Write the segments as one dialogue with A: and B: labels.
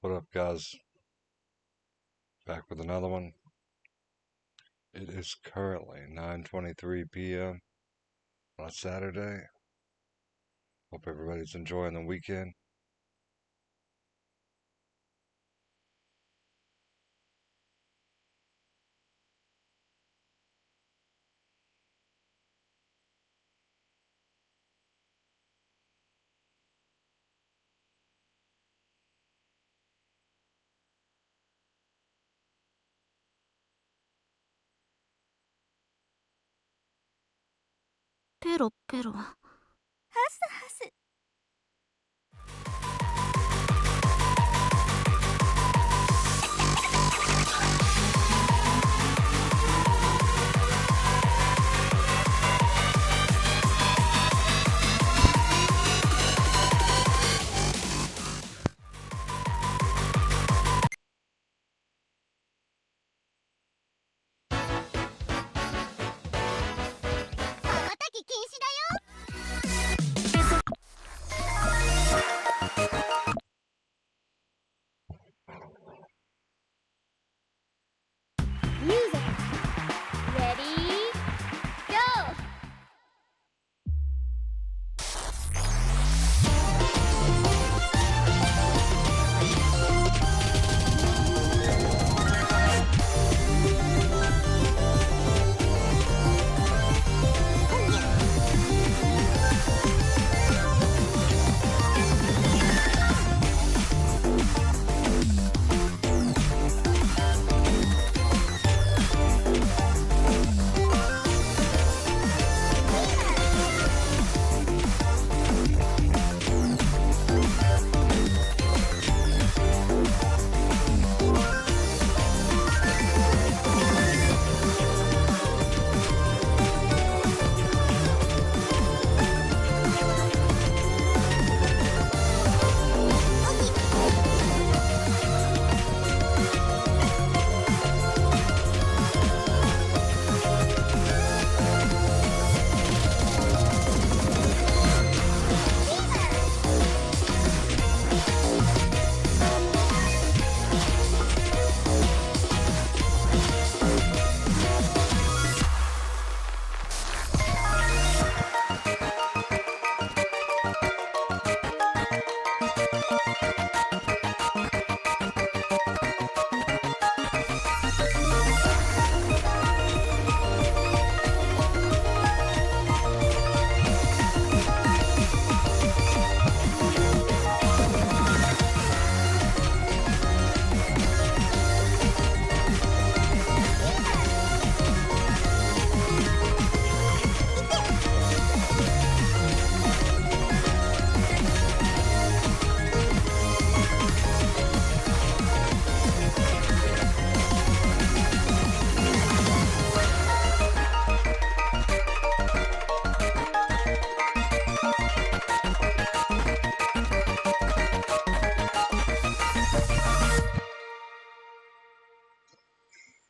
A: What up, guys? Back with another one. It is currently 9:23 p.m. on a Saturday. Hope everybody's enjoying the weekend.
B: ペロペロ。ハスハス。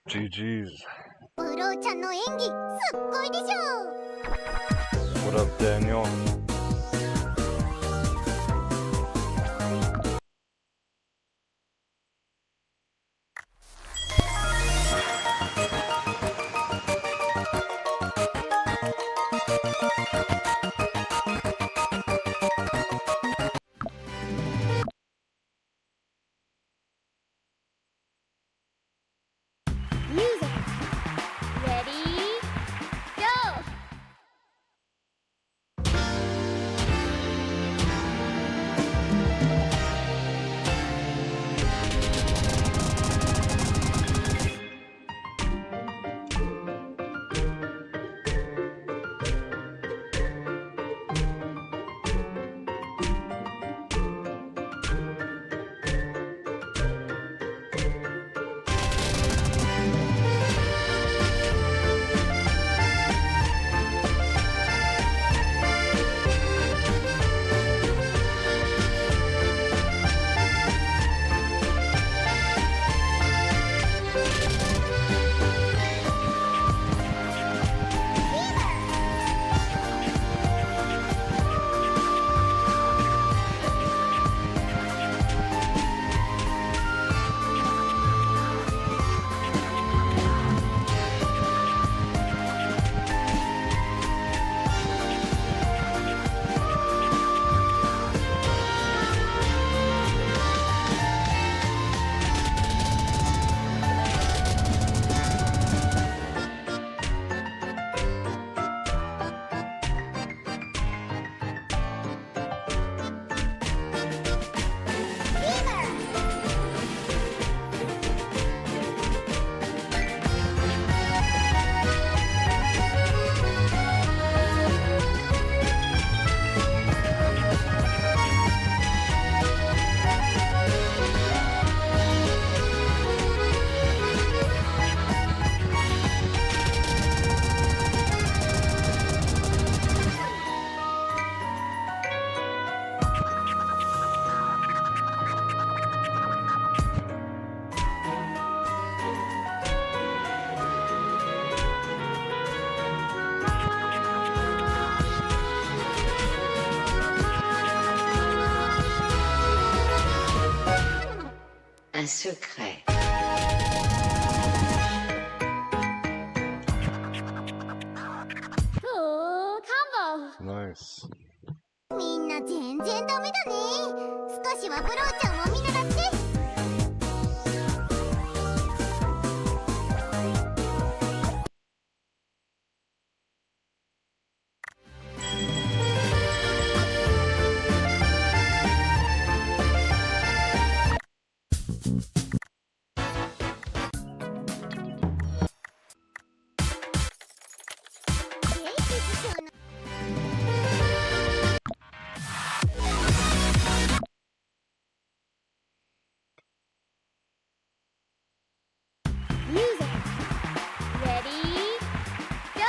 A: GG's.
B: ブローちゃんの演技すっごいでしょ。
A: What up, Daniel?
B: Ready, go!
C: secret.
B: Oh, combo!
A: Nice.
B: みんな全然ダメだね。少しはブローちゃんを見習って。Music. Ready? Go!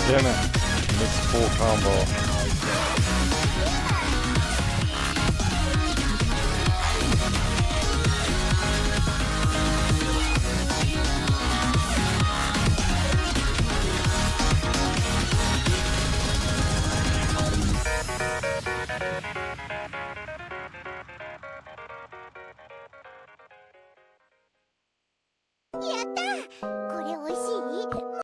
A: Damn it. Missed full combo.
B: Yatta! これ美味しい？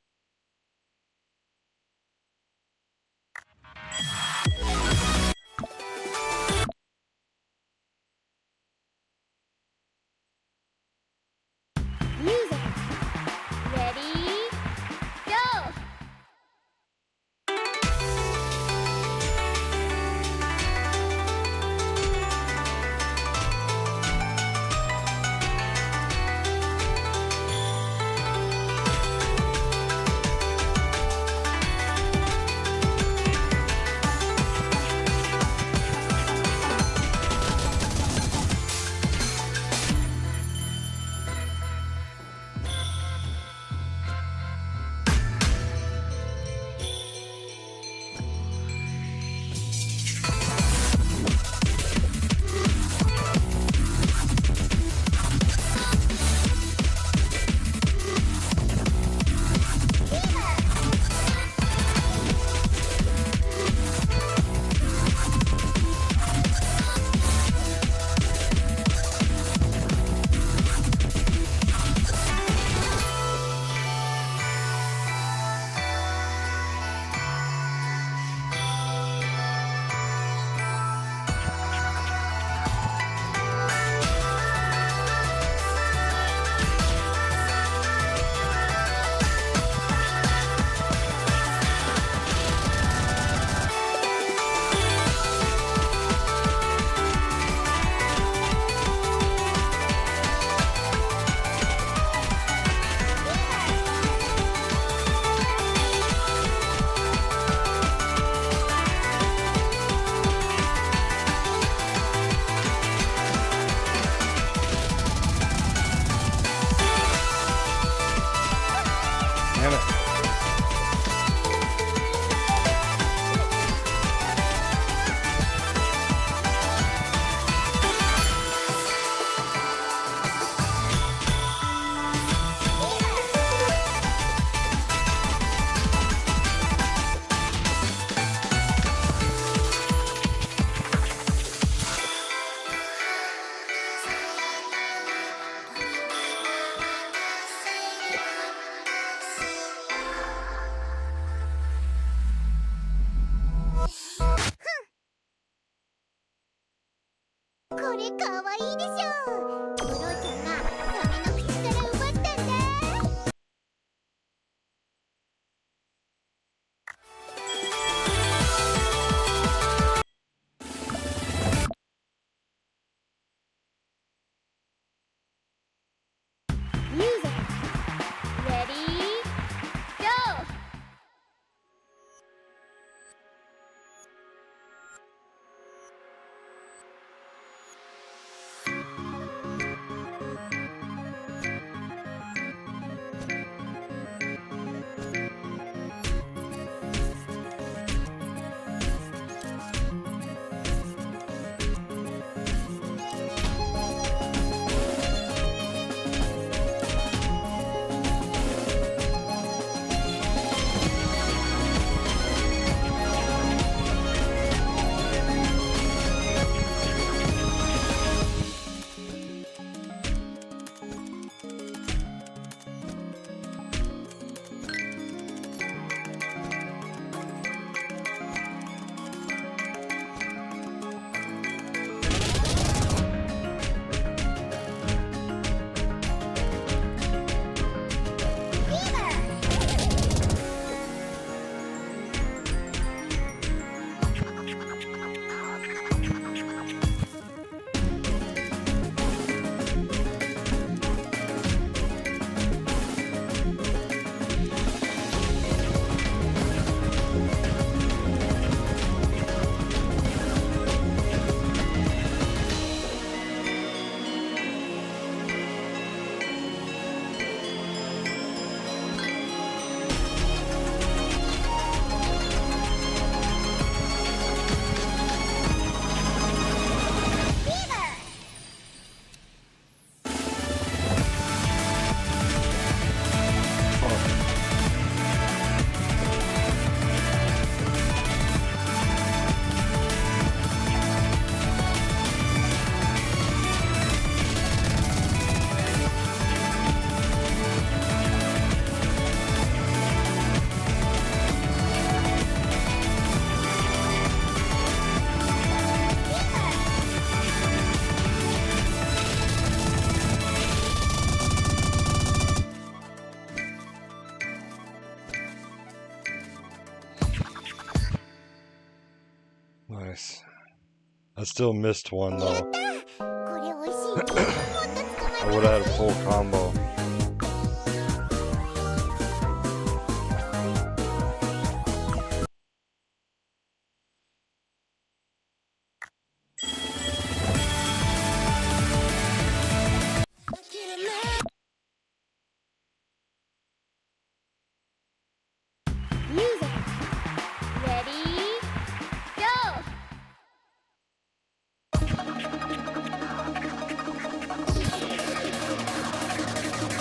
B: これかわいいでしょ。ブローちゃんがサメの口から奪ったんだ。ミュージックレディーゴー。
A: Nice. I still missed one though.
B: これ美味しい。もっと捕ま
A: I would have had a full combo.
B: Music ready go.
A: 「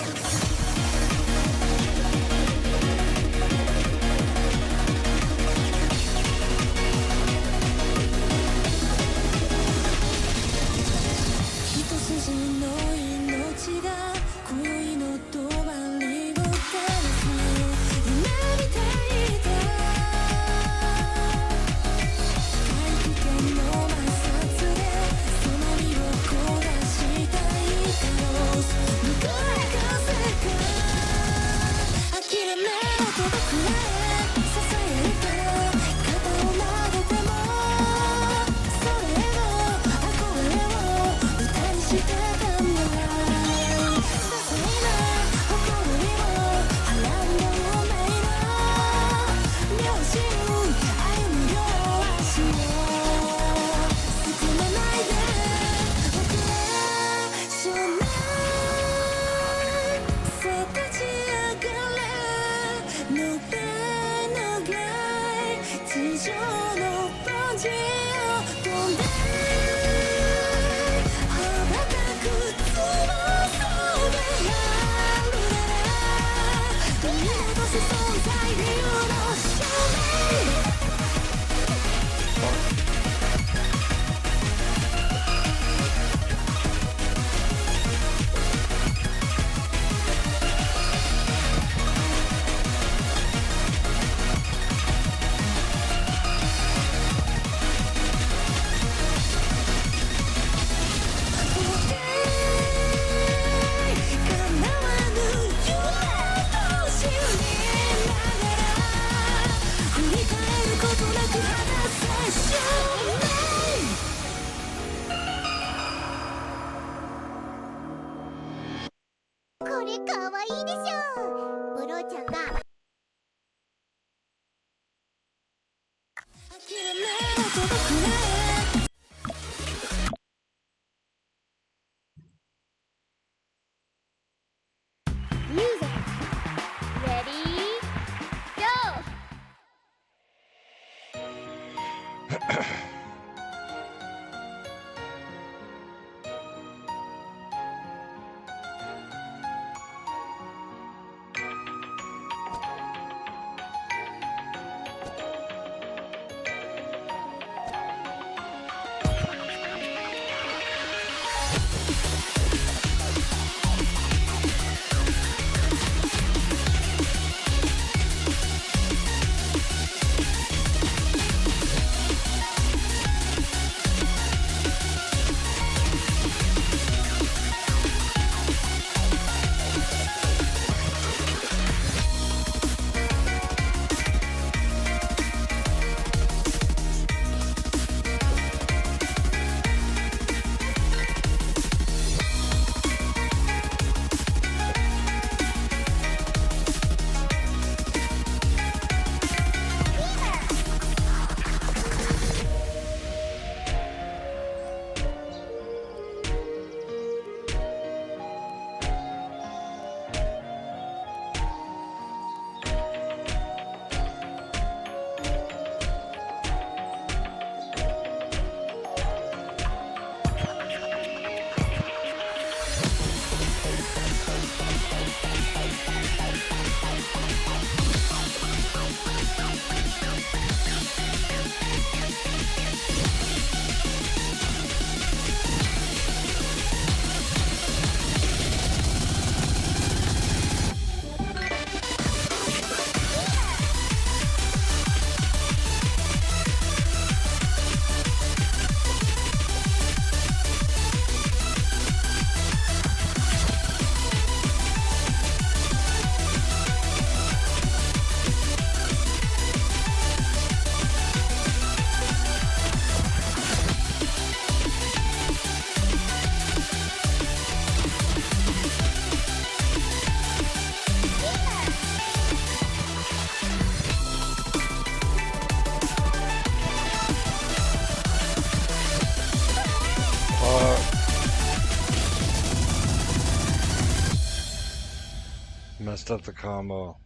A: messed up the combo.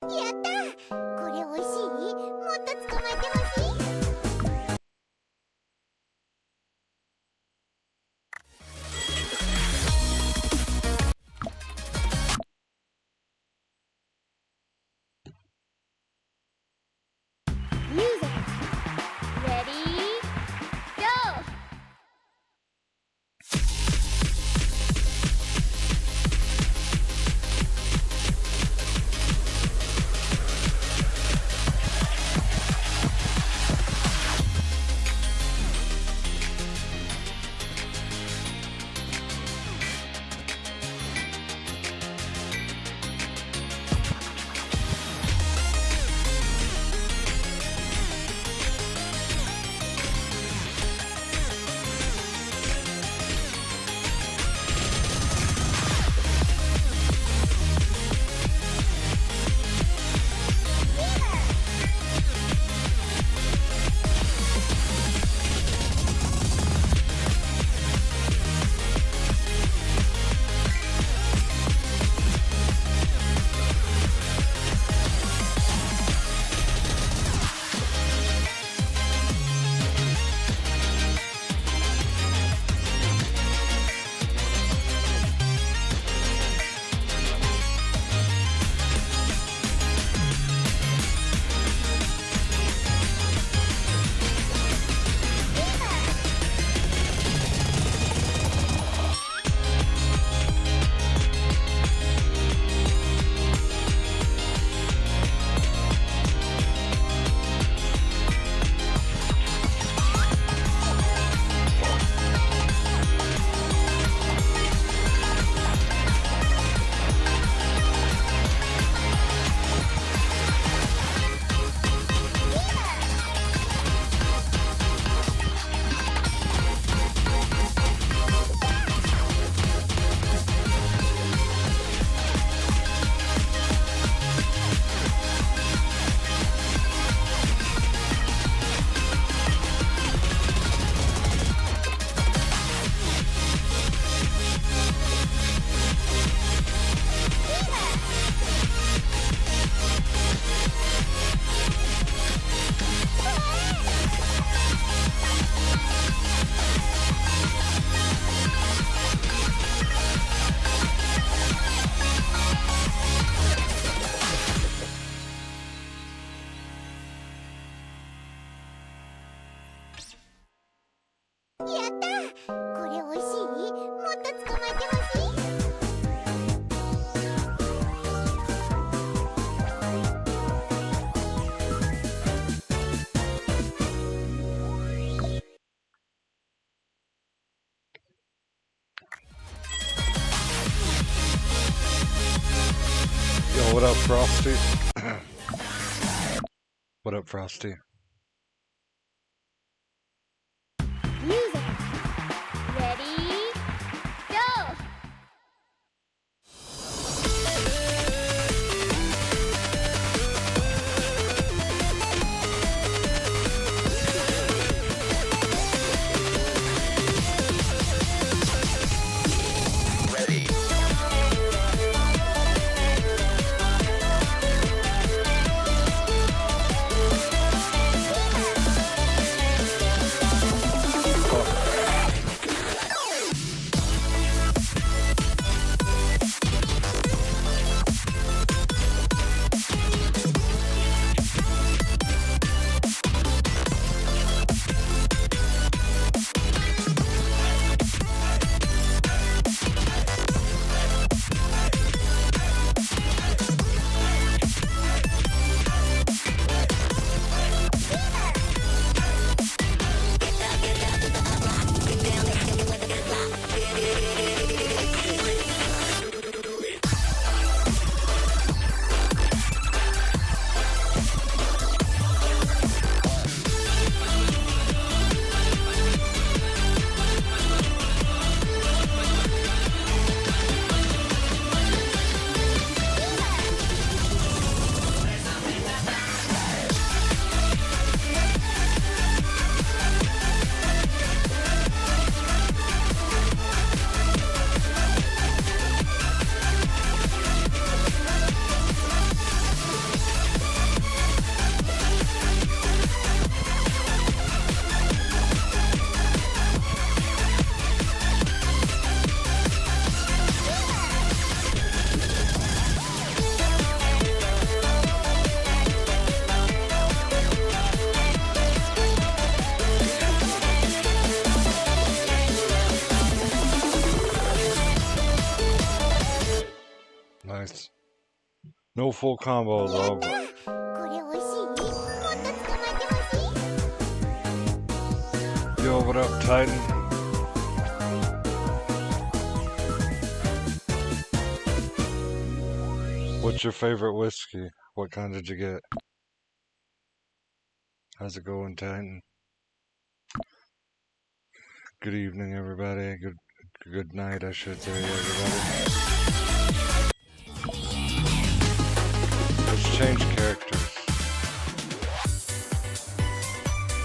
B: やったこれ美味しいもっと捕まえてほしい Muse Dash. Ready? Go!やったこれ美味しいもっと捕まえてほしい
A: Yo, what up, Frosty? What up, Frosty?
B: Muse Dash. Ready? Go!
A: No full combo though. But
B: これ美味しい？もっと捕まえてほしい？
A: yo, what up, Titan? What's your favorite whiskey? What kind did you get? How's it going, Titan? Good evening, everybody. Good night, I should say, everybody. Let's change characters.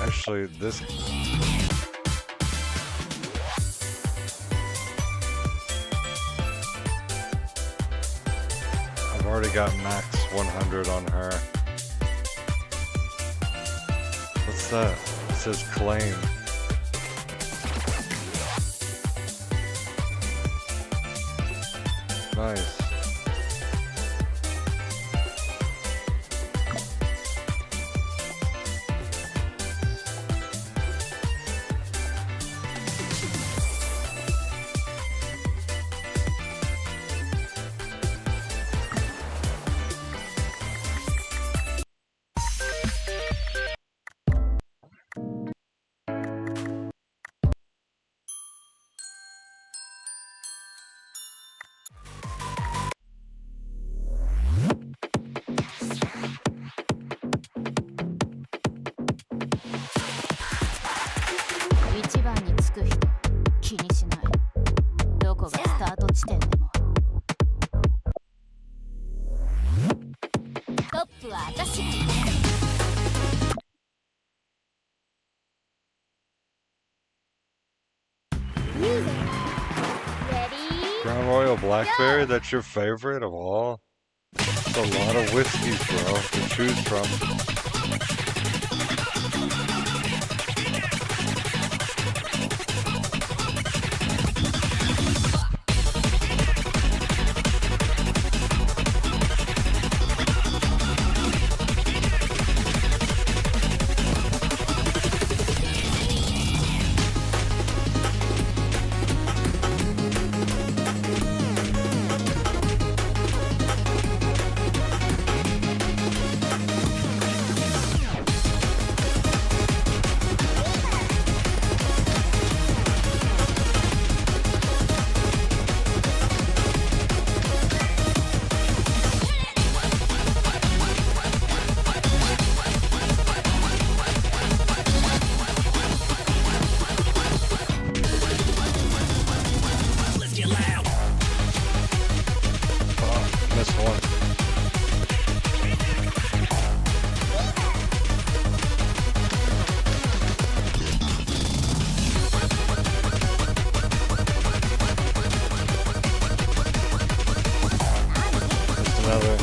A: Actually, this. I've already got max 100 on her. What's that? It says claim. Nice. Crown Royal Blackberry, that's your favorite of all? That's a lot of whiskeys, bro, to choose from. Missed one. Just another.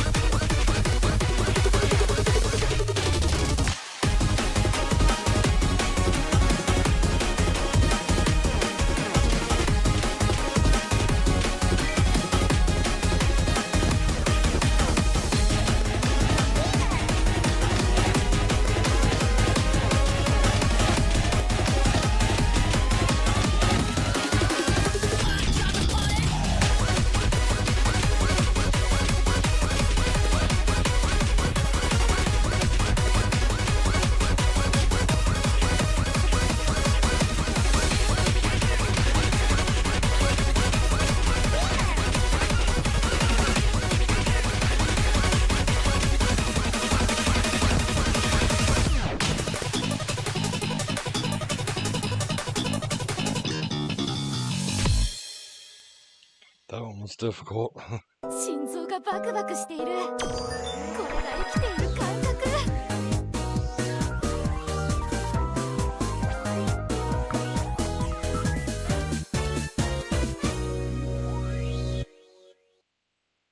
A: That one was difficult.
B: 心臓がバクバクしている。これが生きている感覚。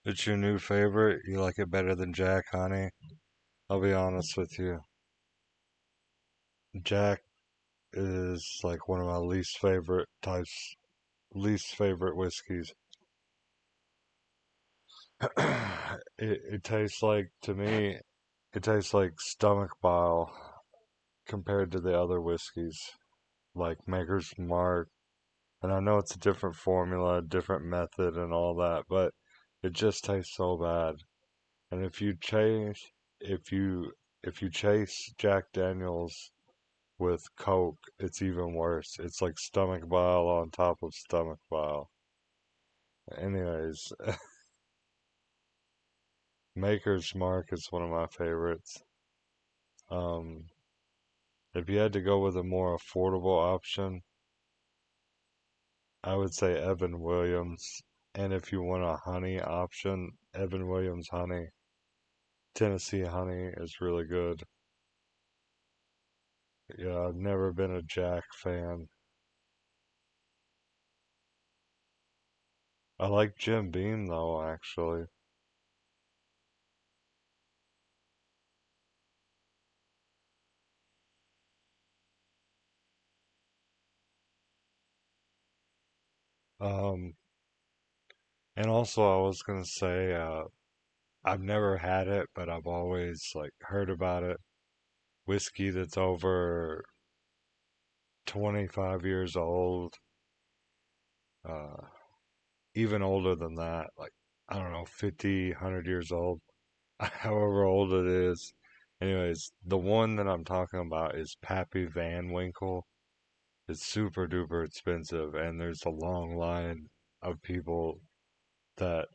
A: It's your new favorite? You like it better than Jack, honey? I'll be honest with you. Jack is like one of my least favorite whiskeys. It tastes like, to me, it tastes like stomach bile compared to the other whiskeys, like Maker's Mark. And I know it's a different formula, different method, and all that, but it just tastes so bad. And if you if you chase Jack Daniels with Coke, it's even worse. It's like stomach bile on top of stomach bile. Anyways, Maker's Mark is one of my favorites. Um, if you had to go with a more affordable option, I would say Evan Williams. And if you want a honey option, Evan Williams honey. Tennessee honey is really good. Yeah, I've never been a Jack fan. I like Jim Beam though, actually. Um, and also I was gonna say, I've never had it, but I've always like heard about it. Whiskey that's over 25 years old, uh, even older than that, like I don't know, 50, 100 years old, however old it is. Anyways, the one that I'm talking about is Pappy Van Winkle. It's super duper expensive, and there's a long line of people that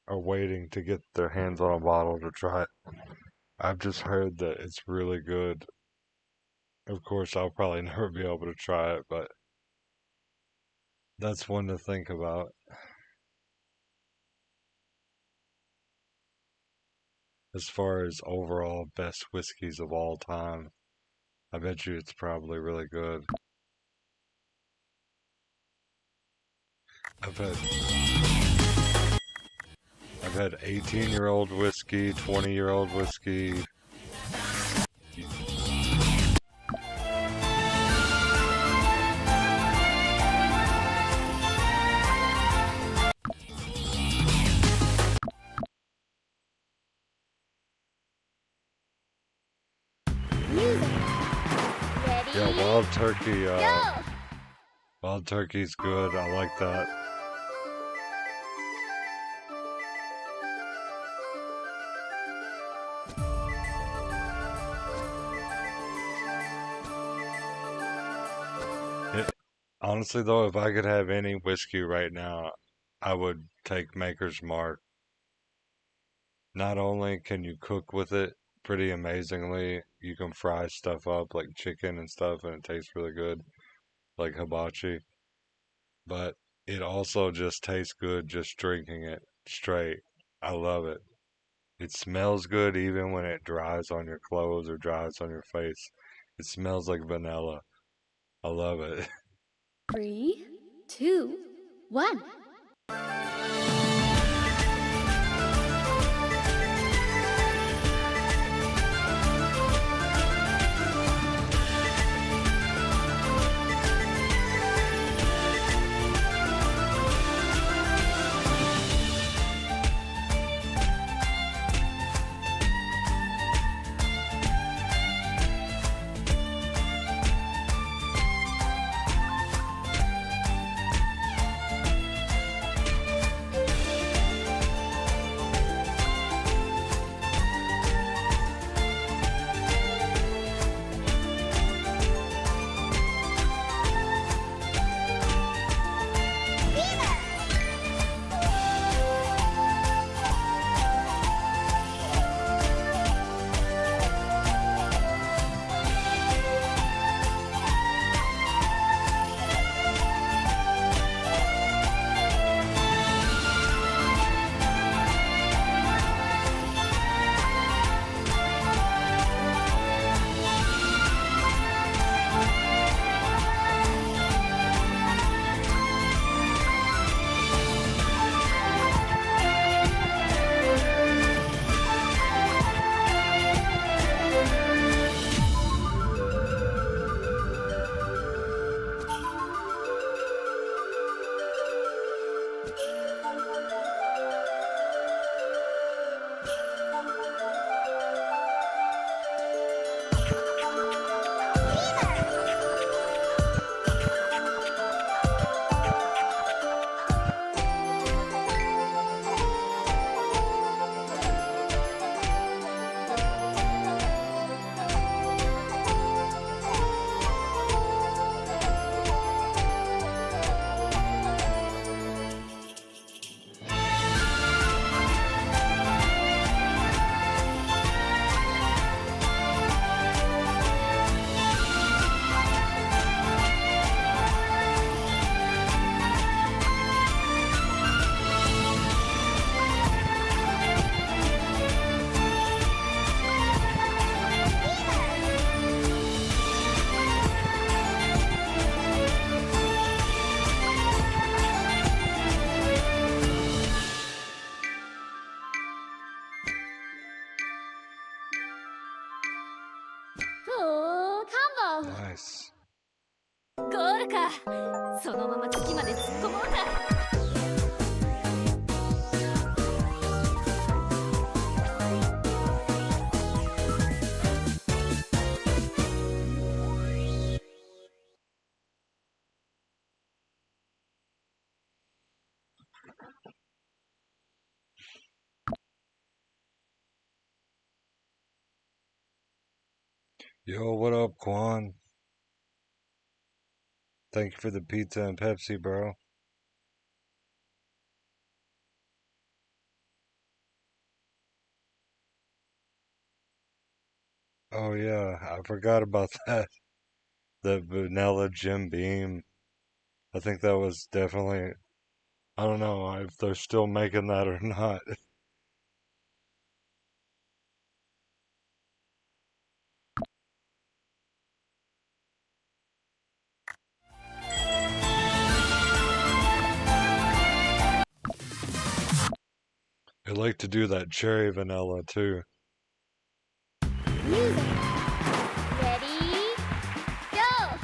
A: are waiting to get their hands on a bottle to try it. I've just heard that it's really good. Of course, I'll probably never be able to try it, but that's one to think about. As far as overall best whiskeys of all time, I bet you it's probably really good. I've had I've had 18-year-old whiskey, 20-year-old whiskey.
B: Music.
A: Yeah,
B: Ready? Go!
A: Wild turkey's good. I like that. It, honestly though, if I could have any whiskey right now, I would take Maker's Mark. Not only can you cook with it pretty amazingly, you can fry stuff up like chicken and stuff and it tastes really good, like hibachi, but it also just tastes good just drinking it straight. I love it. It smells good even when it dries on your clothes or dries on your face. It smells like vanilla. I love it.
B: 3, 2, 1.
C: か。そのまま月まで突っ込もうか。
A: Yo, what up, Quan? Thank you for the pizza and Pepsi, bro. Oh yeah, I forgot about that. The vanilla Jim Beam. I think that was definitely, I don't know if they're still making that or not. I like to do that cherry vanilla too.
B: Music. Ready? Go!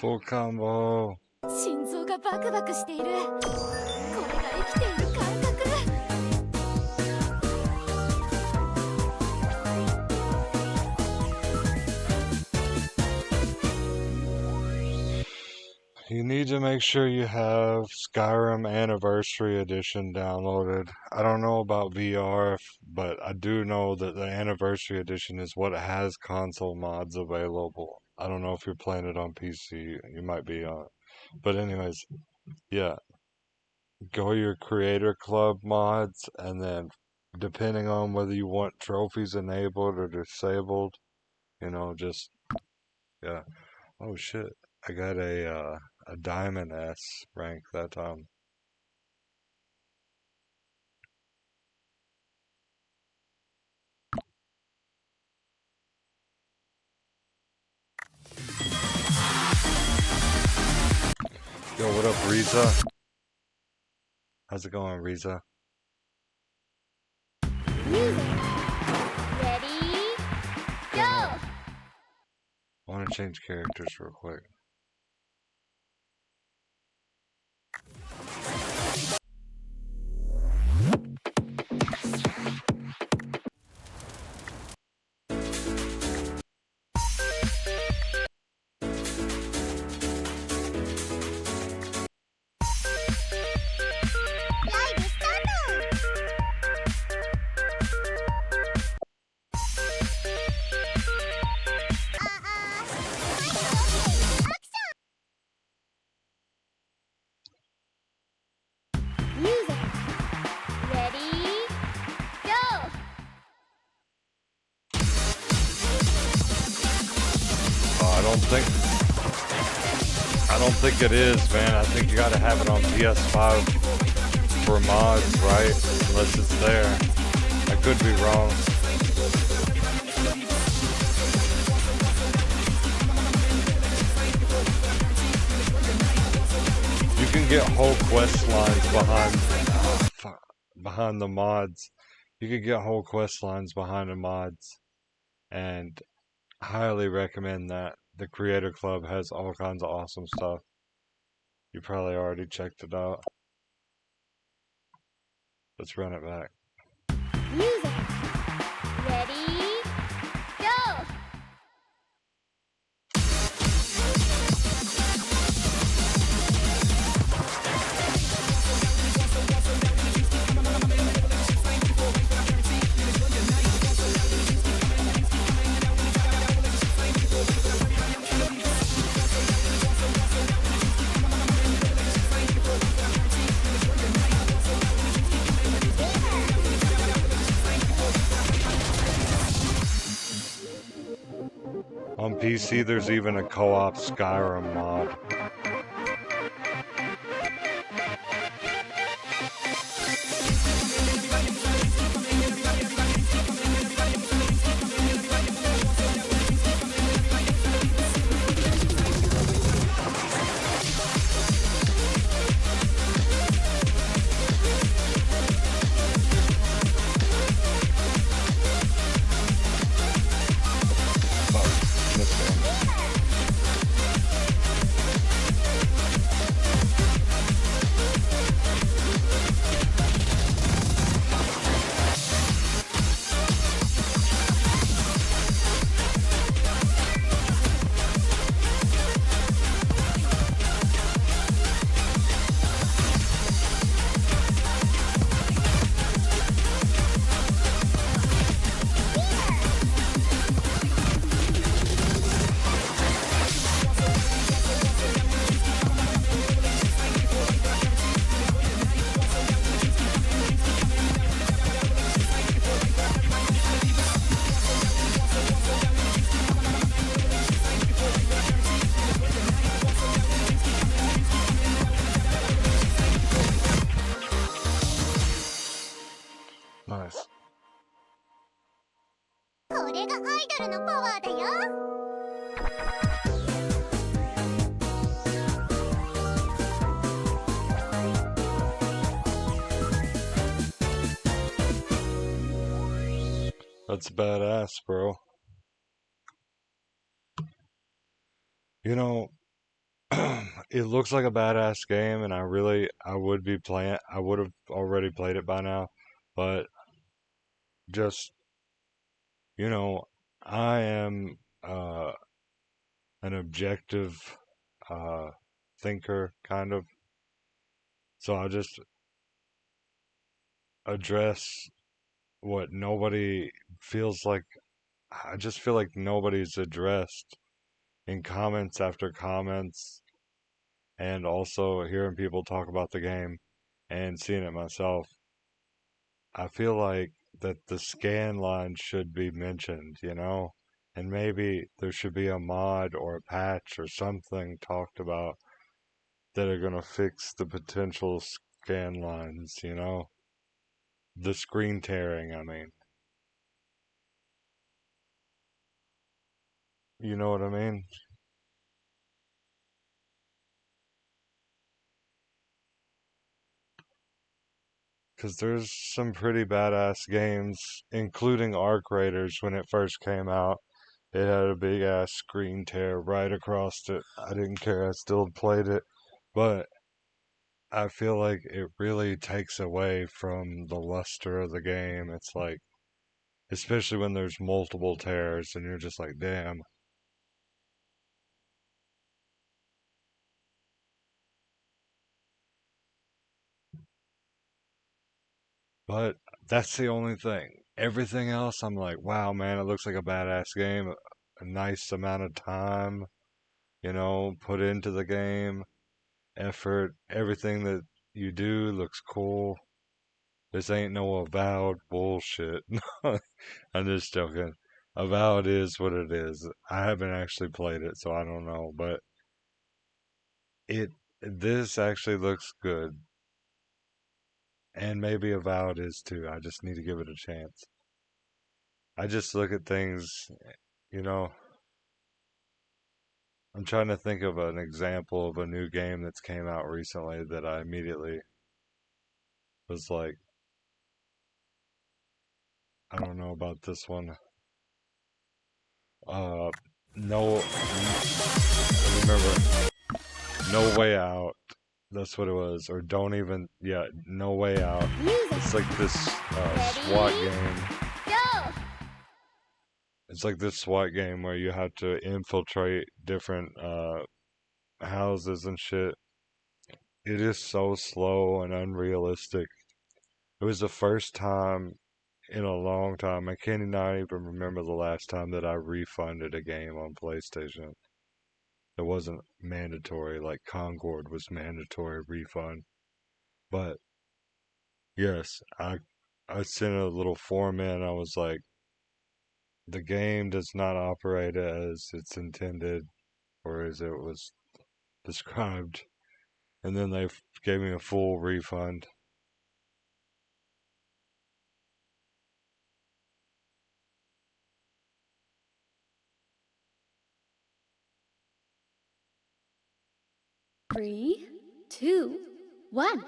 A: Full combo.
C: 心臓がバクバクしている。これが生きている感覚。
A: You need to make sure you have Skyrim Anniversary Edition downloaded. I don't know about VR, but I do know that the Anniversary Edition is what has console mods available. I don't know if you're playing it on PC. You might be on. But anyways, yeah. Go your Creator Club mods, and then depending on whether you want trophies enabled or disabled, just, yeah. Oh shit. I got a Diamond S rank that time. Yo, what up, Riza? How's it going, Riza?
B: Music. Ready? Go!
A: I want to change characters real quick.
B: Live start!
A: I don't think it is, man. I think you gotta have it on PS5 for mods, right? Unless it's there. I could be wrong. You can get whole quest lines behind the mods. You can get whole quest lines behind the mods, and highly recommend that. The Creator Club has all kinds of awesome stuff. You probably already checked it out. Let's run it back.
B: Music. Ready? Go!
A: On PC, there's even a co-op Skyrim mod. Nice.
B: これがアイドルのパワーだよ。
A: That's badass, bro. You know, it looks like a badass game, and I would be playing. I would have already played it by now, but just, you know, I am an objective uh, thinker, kind of. So I just address what nobody feels like. I just feel like nobody's addressed in comments after comments, and also hearing people talk about the game and seeing it myself. I feel like that the scan line should be mentioned, you know, and maybe there should be a mod or a patch or something talked about that are going to fix the potential scan lines, you know, the screen tearing, I mean. You know what I mean? Because there's some pretty badass games, including Arc Raiders when it first came out. It had a big ass screen tear right across it. I didn't care, I still played it. But I feel like it really takes away from the luster of the game. It's like, especially when there's multiple tears and you're just like, damn. But that's the only thing. Everything else, I'm like, wow, man, it looks like a badass game. A nice amount of time, you know, put into the game, effort, everything that you do looks cool. This ain't no avowed bullshit. I'm just joking. Avowed is what it is. I haven't actually played it, so I don't know. But It this actually looks good, and maybe Avowed is too. I just need to give it a chance. I just look at things, you know. I'm trying to think of an example of a new game that's came out recently that I immediately was like, I don't know about this one. Uh, no, remember, No Way Out. That's what it was. Or don't even, yeah, No Way Out. It's like this SWAT game.
B: Go!
A: It's like this SWAT game where you have to infiltrate different houses and shit. It is so slow and unrealistic. It was the first time in a long time. I can't not even remember the last time that I refunded a game on PlayStation. It wasn't mandatory, like Concord was mandatory refund. But yes, I sent a little form in. I was like, the game does not operate as it's intended or as it was described. And then they gave me a full refund.
C: Three, two, one.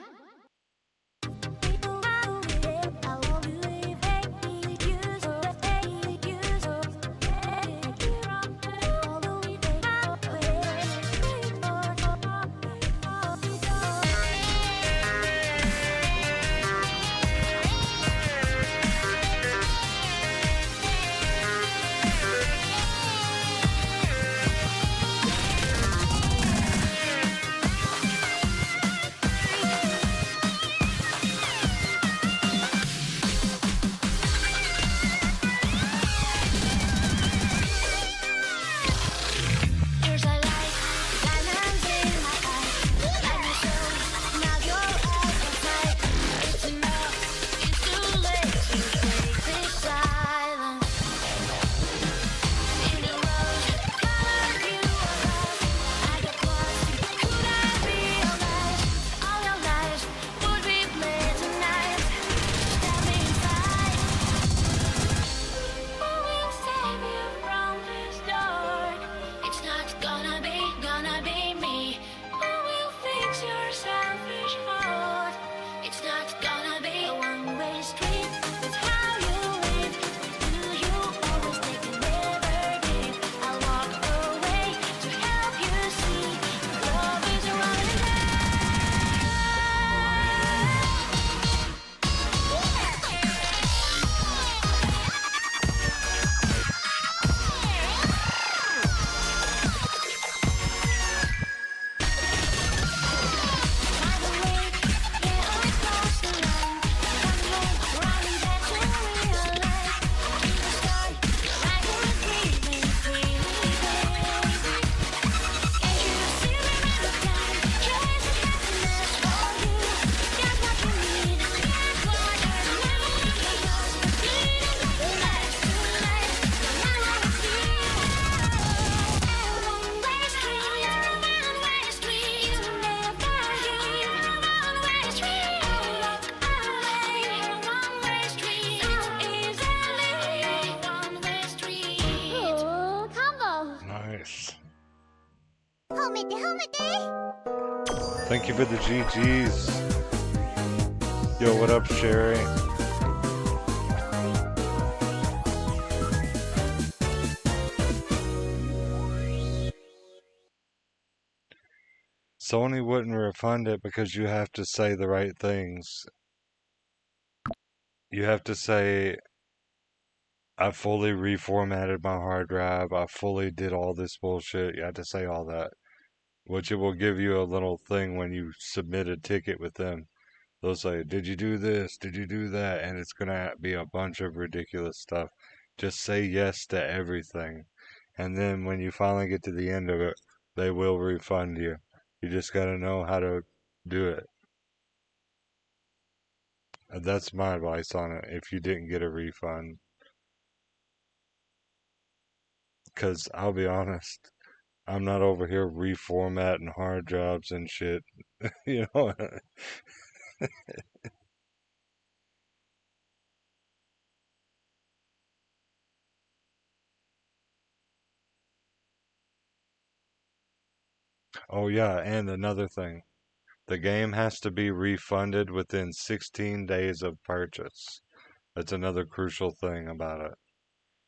A: Nice.
B: 褒めて褒めて
A: Thank you for the GGs. Yo, what up, Sherry? Sony wouldn't refund it because you have to say the right things. You have to say, I fully reformatted my hard drive. I fully did all this bullshit. You have to say all that. Which it will give you a little thing when you submit a ticket with them. They'll say, did you do this? Did you do that? And it's going to be a bunch of ridiculous stuff. Just say yes to everything. And then when you finally get to the end of it, they will refund you. You just got to know how to do it. That's my advice on it if you didn't get a refund. Because I'll be honest, I'm not over here reformatting hard drives and shit. You know. Oh yeah, and another thing. The game has to be refunded within 16 days of purchase. That's another crucial thing about it.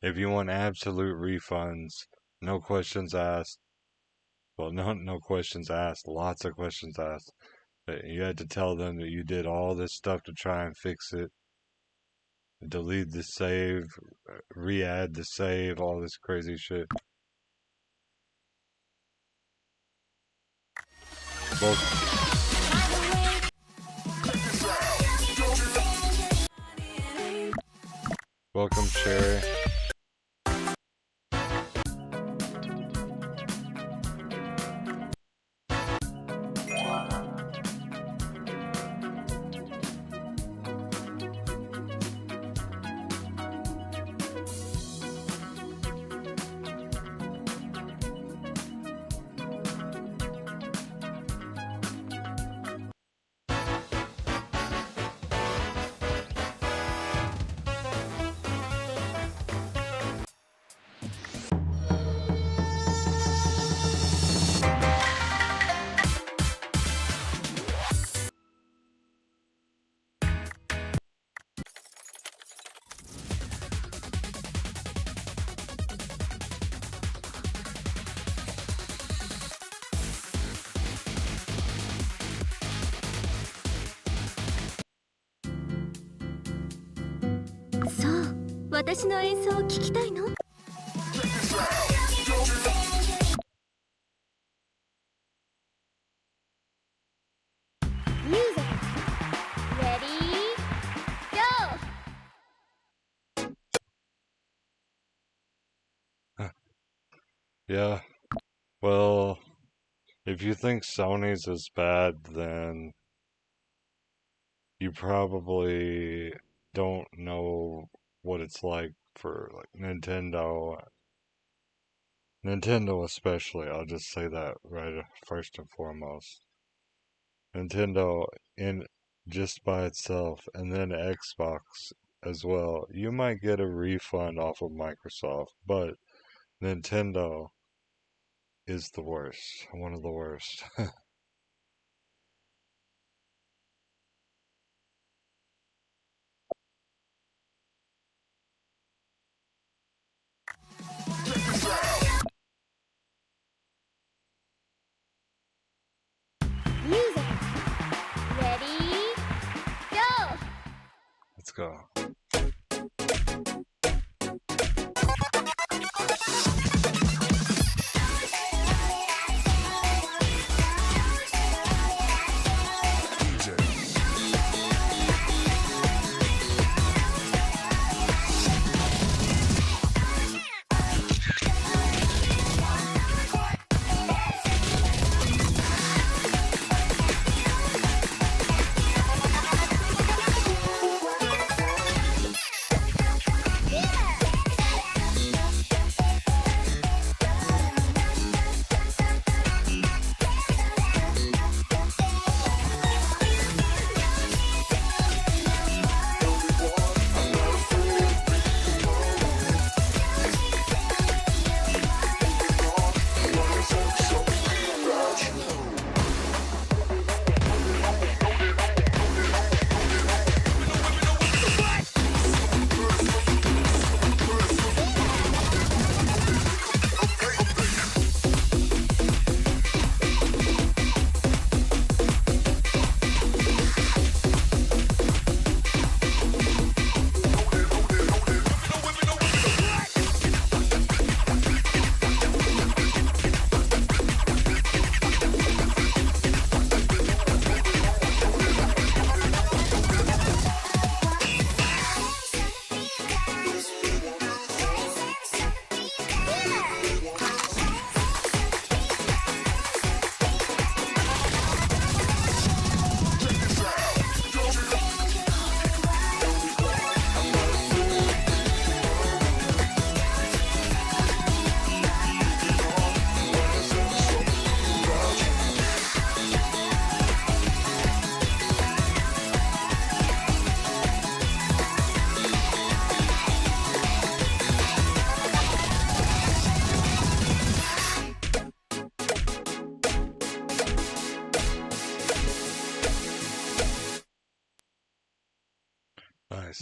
A: If you want absolute refunds, no questions asked. Well, no questions asked. Lots of questions asked. You had to tell them that you did all this stuff to try and fix it, delete the save, re-add the save, all this crazy shit. Welcome, Sherry.
C: そう、私の演奏を聞きたいの？
B: Music Ready Go!
A: Yeah. Well, if you think Sony's is bad, then you probably don't know what it's like for like Nintendo. Nintendo especially, I'll just say that right first and foremost. Nintendo in just by itself and then Xbox as well. You might get a refund off of Microsoft, but Nintendo is the worst, one of the worst.
B: Music Ready Go!
A: Let's go.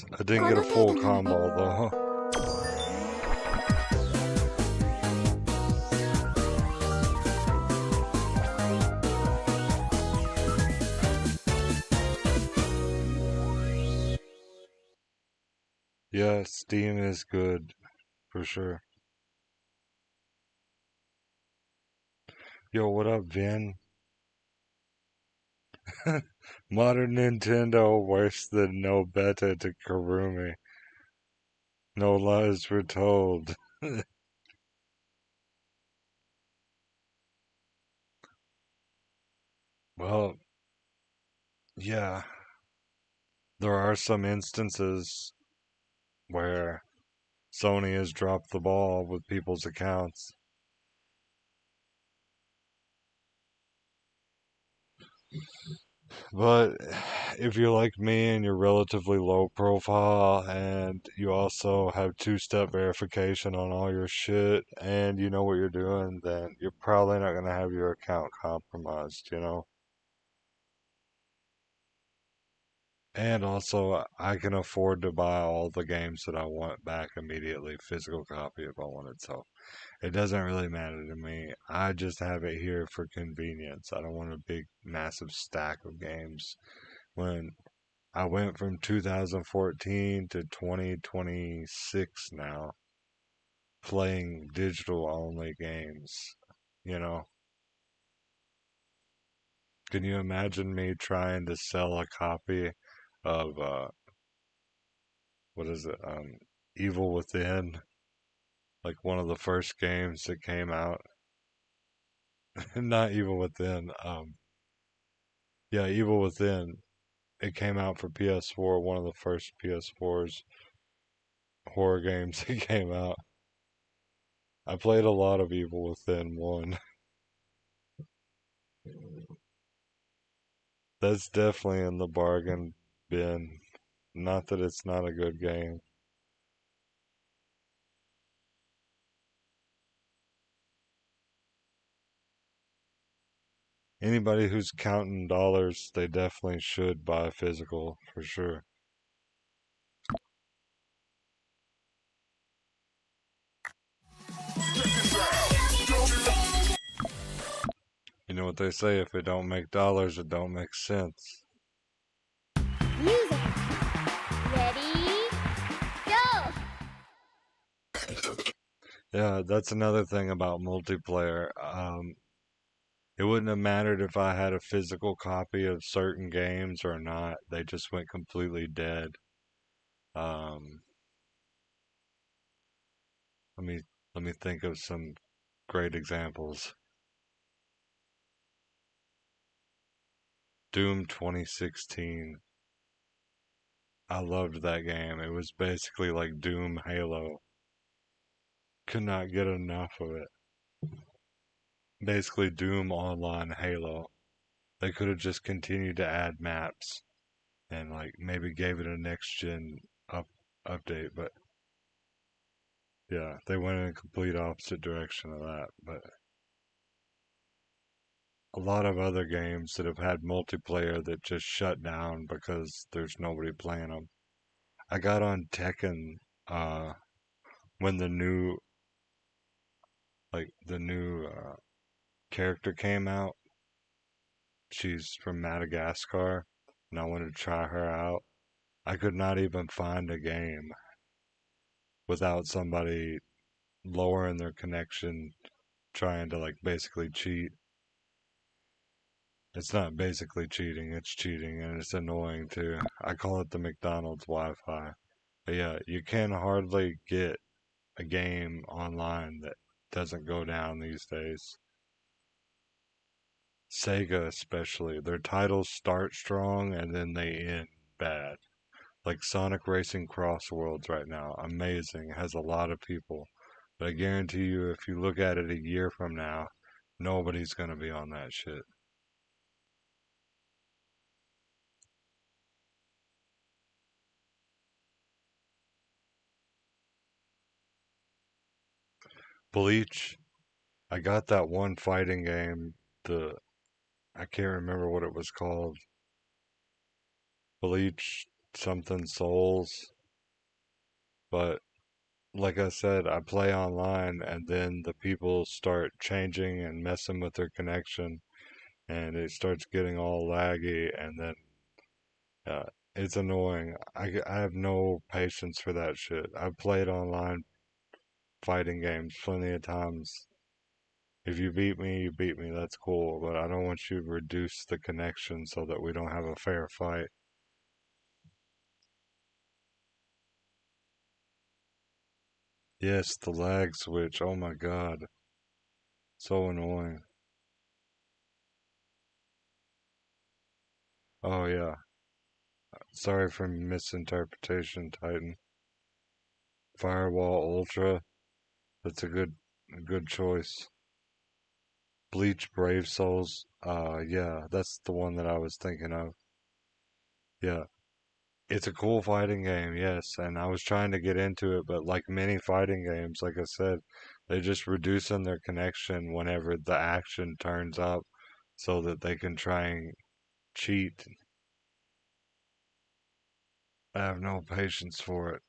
A: nice. I didn't
B: こ
A: get a
B: の程
A: full
B: 度ならね
A: combo though. Yeah, Steam is good for sure. Yo, what up, Vin? Modern Nintendo worse than no beta to Karumi. No lies were told. Well, yeah, there are some instances where Sony has dropped the ball with people's accounts. But if you're like me and you're relatively low profile and you also have two-step verification on all your shit and you know what you're doing, then you're probably not going to have your account compromised, you know? And also, I can afford to buy all the games that I want back immediately, physical copy if I wanted. So it doesn't really matter to me. I just have it here for convenience. I don't want a big, massive stack of games. When I went from 2014 to 2026 now, playing digital only games, you know? Can you imagine me trying to sell a copy of, what is it, Evil Within? Like one of the first games that came out. Not Evil Within, yeah, Evil Within. It came out for PS4, one of the first PS4's horror games that came out. I played a lot of Evil Within 1. That's definitely in the bargain bin. Not that it's not a good game. Anybody who's counting dollars, they definitely should buy physical for sure. You know what they say, if it don't make dollars, it don't make sense.
B: Music Ready Go!
A: Yeah, that's another thing about multiplayer. It wouldn't have mattered if I had a physical copy of certain games or not. They just went completely dead. Um, let me let me think of some great examples. Doom 2016. I loved that game. It was basically like Doom Halo. Could not get enough of it. Basically Doom Online Halo. They could have just continued to add maps and like maybe gave it a next gen update, but yeah, they went in a complete opposite direction of that. But a lot of other games that have had multiplayer that just shut down because there's nobody playing them. I got on Tekken uh, when the new character came out. She's from Madagascar, and I wanted to try her out. I could not even find a game without somebody lowering their connection, trying to like basically cheat. It's not basically cheating, it's cheating, and it's annoying too. I call it the McDonald's Wi-Fi. But yeah, you can hardly get a game online that doesn't go down these days. Sega especially, their titles start strong and then they end bad. Like Sonic Racing Cross Worlds right now, amazing, has a lot of people. But I guarantee you, if you look at it a year from now, nobody's gonna be on that shit. Bleach, I got that one fighting game, I can't remember what it was called. Bleach something Souls, but like I said, I play online and then the people start changing and messing with their connection and it starts getting all laggy and then uh, it's annoying. I have no patience for that shit. I've played online fighting games plenty of times. If you beat me, you beat me. That's cool, but I don't want you to reduce the connection so that we don't have a fair fight. Yes, the lag switch. Oh my god. So annoying. Oh yeah. Sorry for misinterpretation, Titan. Firewall Ultra. That's a good choice. Bleach Brave Souls. Yeah, that's the one that I was thinking of. Yeah. It's a cool fighting game, yes, and I was trying to get into it, but like many fighting games, like I said, they're just reducing their connection whenever the action turns up so that they can try and cheat. I have no patience for it.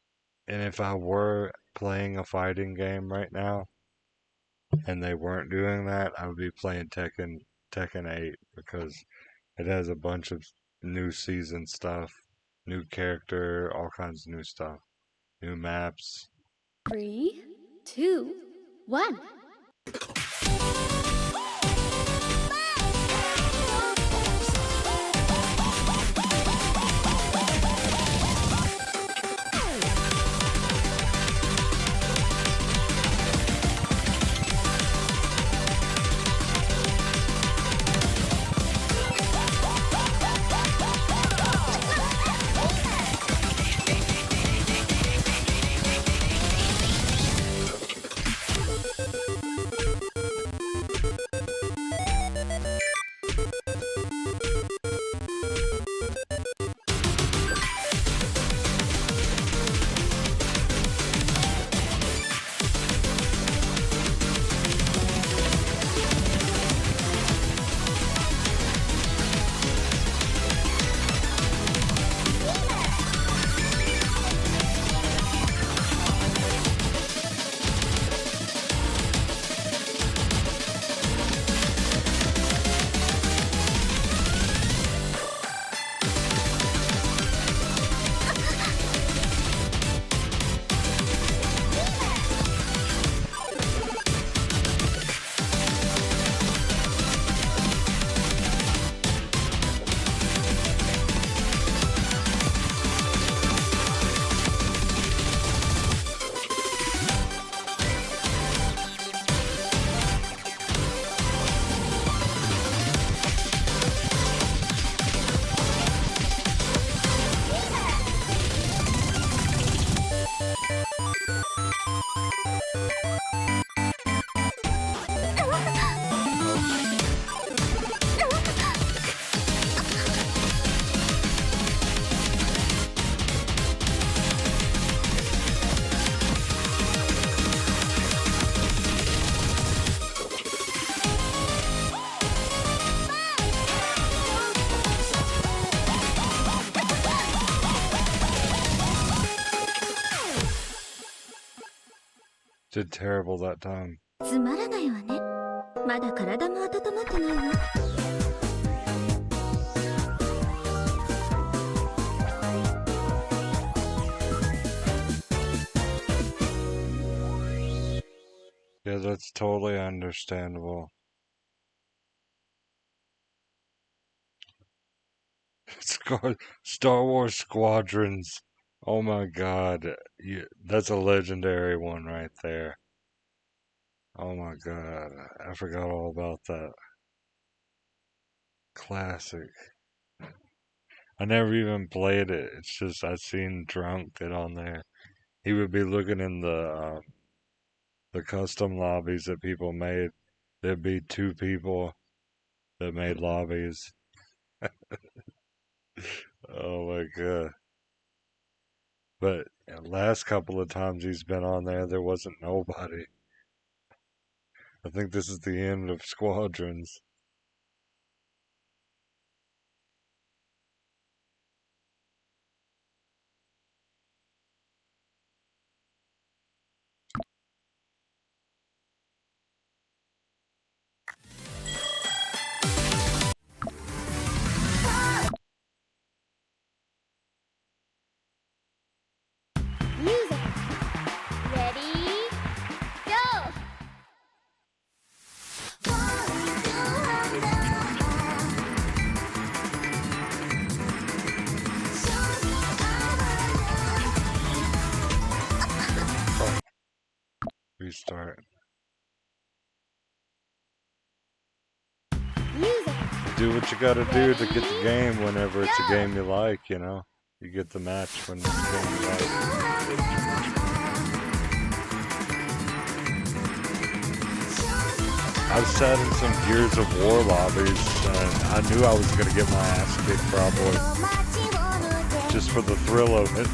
A: And if I were playing a fighting game right now and they weren't doing that, I would be playing Tekken 8 because it has a bunch of new season stuff, new character, all kinds of new stuff, new maps.
C: 3, 2, 1.
A: Did terrible that time.
B: つまらないわね。まだ体も温まってないわ。
A: Yeah, that's totally understandable. Star Wars Squadrons. Oh my god. That's a legendary one right there. Oh my god. I forgot all about that. Classic. I never even played it. It's just I seen Drunk get on there. He would be looking in the custom lobbies that people made. There'd be two people that made lobbies. Oh my god. But last couple of times he's been on there, there wasn't nobody. I think this is the end of Squadrons. do what you gotta do to get the game whenever it's a game you like, you know? You get the match when it's a game you like. I've sat in some Gears of War lobbies, and I knew I was gonna get my ass kicked probably. Just for the thrill of it.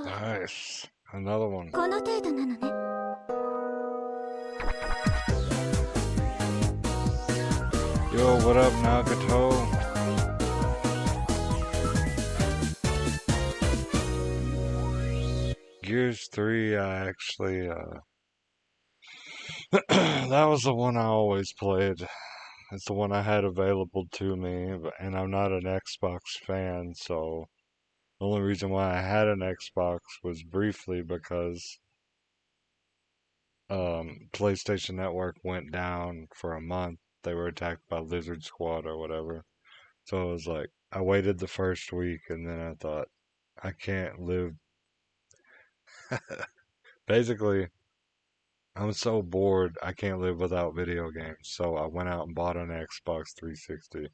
A: Nice. Another one.
B: この程度なのね。
A: Yo, what up, Nagato? Gears 3, I actually, that was the one I always played. It's the one I had available to me, and I'm not an Xbox fan, so the only reason why I had an Xbox was briefly because PlayStation Network went down for a month. They were attacked by Lizard Squad or whatever. So it was like, I waited the first week, and then I thought, I can't live. Basically, I'm so bored, I can't live without video games. So I went out and bought an Xbox 360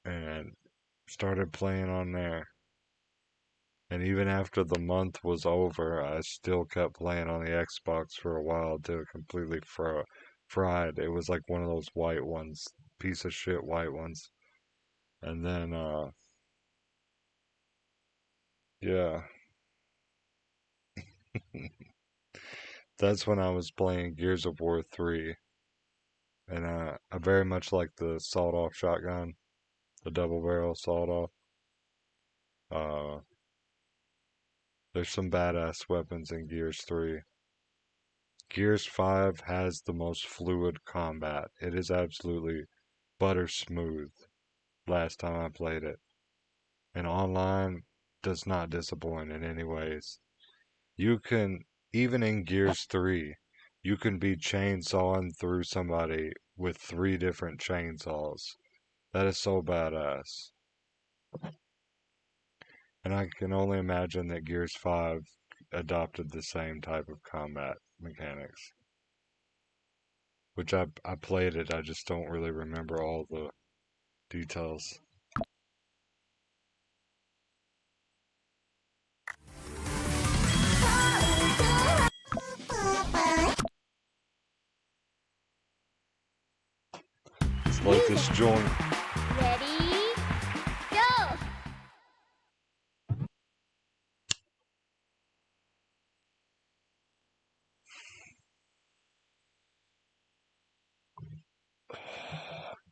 A: and started playing on there. And even after the month was over, I still kept playing on the Xbox for a while till it completely fried. It was like one of those white ones, piece of shit white ones. And then, yeah. That's when I was playing Gears of War 3. And I very much like the sawed-off shotgun, the double-barrel sawed-off. There's some badass weapons in Gears 3. Gears 5 has the most fluid combat. It is absolutely butter smooth last time I played it. And online does not disappoint in any ways. You can, even in Gears 3, you can be chainsawing through somebody with 3 different chainsaws. That is so badass. And I can only imagine that Gears 5 adopted the same type of combat mechanics. Which I played it, I just don't really remember all the details. Let's light this joint.
B: Ready? Go!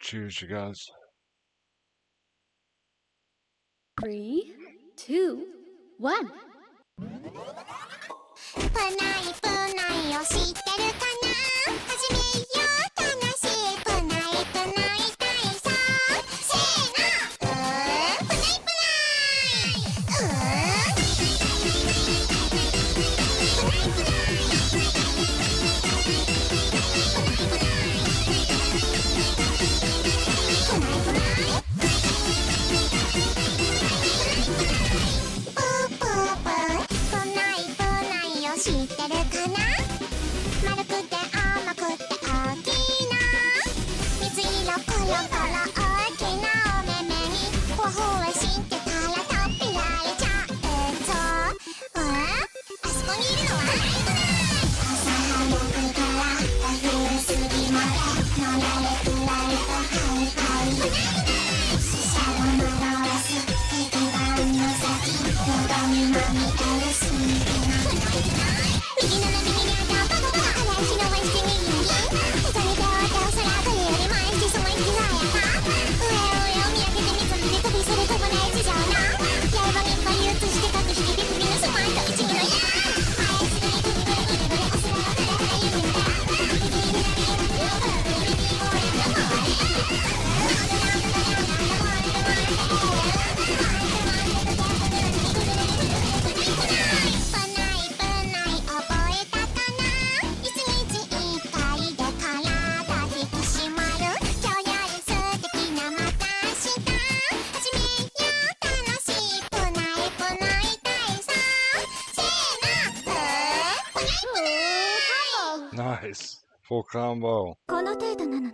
A: Cheers, you guys.
C: 3, 2, 1.
B: プナイプナイを知ってるかな始めよう楽しいプナイプナイ体操せーのプナイプナイ知ってるかな丸くて甘くて大きな水色コロコロ大きなお目目にふわふわしてたら飛びられちゃうぞあそこにいるのは朝早くから昼過ぎまでのられくられとハイハイ死者を惑わす一番の先どこにも見えるスニークな右斜めにあったバカバカ荒い日のワイスティ右右それでお手を空くより前してその息がやか上を見上げて水着で飛びする飛ばない地上の刃にいっぱい移して隠して手首のスマート一味の矢前すぐにグリグリグリグリお空をくれたら指の矢右に投げる右俺のボー
A: Nice. Full combo.
C: この程度なのね。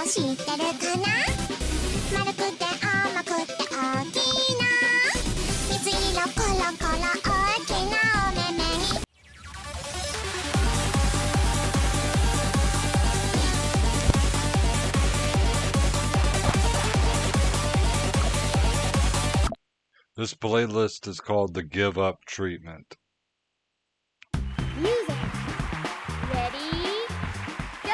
B: 知ってるかな丸くて甘くて大きな水色コロコロ大きなお目目に
A: This playlist is called the Give Up Treatment.
C: Music. Ready? Go!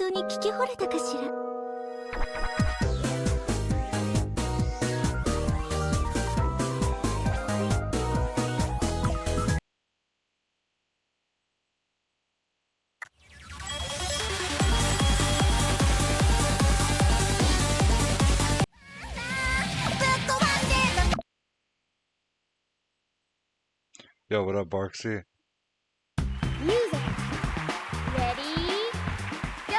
C: 奏に聞き惚れたかしら。
A: Yo, what up, Barksy?
C: Music ready go.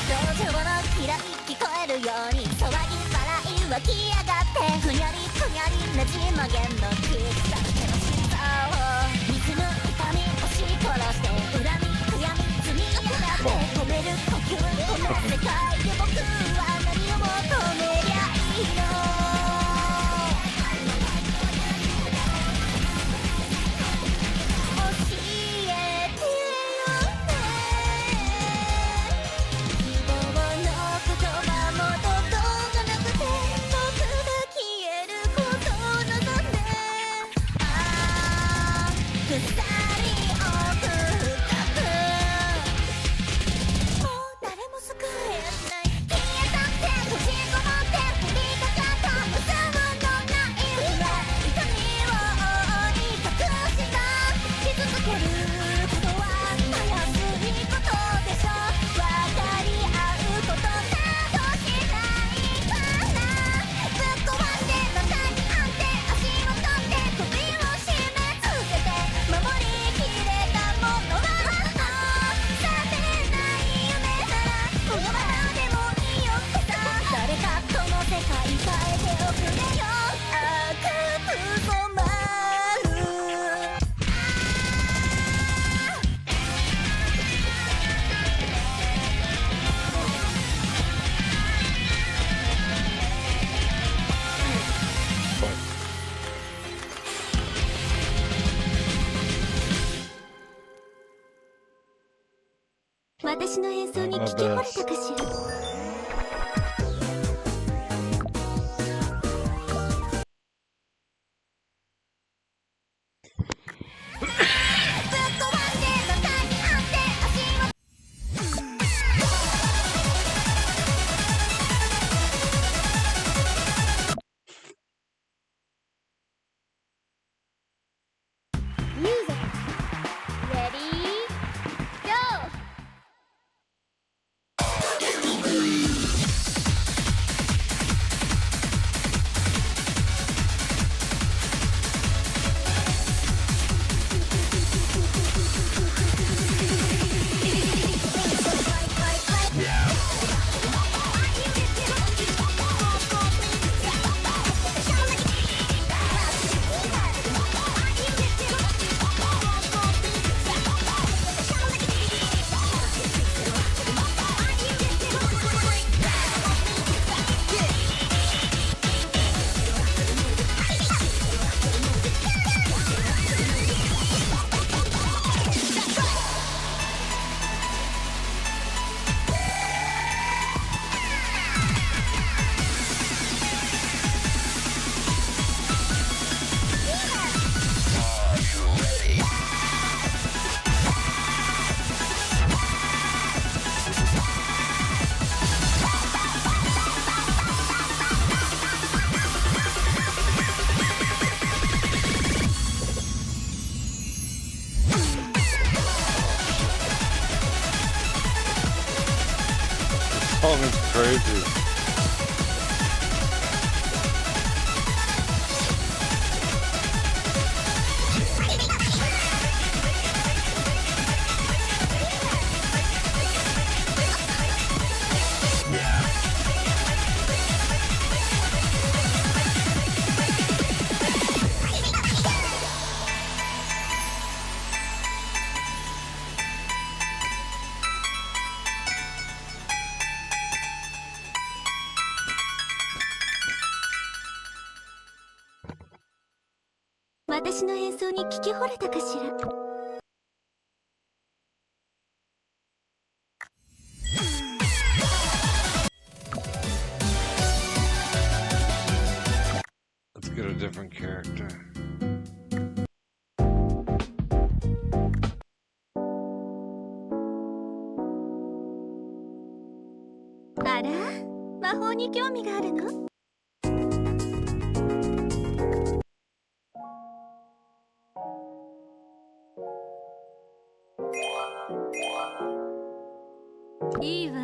B: 表情のきらり聞こえるように騒ぎ笑い湧き上がってふにゃりふにゃりなじまげんのくったけの心臓を水の痛み押し殺して恨み悔やみ積み上がって止める呼吸この世界で僕は何を求めりゃいいの教えてよね希望の言葉も届かなくて僕が消えることを望んで鎖を深くもう誰も救えない消えたって閉じこもって振りかかった無数のナイフが痛みを覆い隠した傷つけることはたやすいことでしょ分かり合うことなどしないからぶっ壊してまたにあって足元で首を絞めつけて守りきれたものは覚めない夢ならこのままでもいいよってさ誰かこの世界変えておくれよ赤く染まる
C: 私の演奏に聞き惚れたかしら。
B: ぶっ壊してまたにあって足元
C: Music ready go.
A: 哦，那 crazy。
C: 私の演奏に聞き惚れたかしら。
A: different character.
C: あら、魔法に興味があるの？いいわ。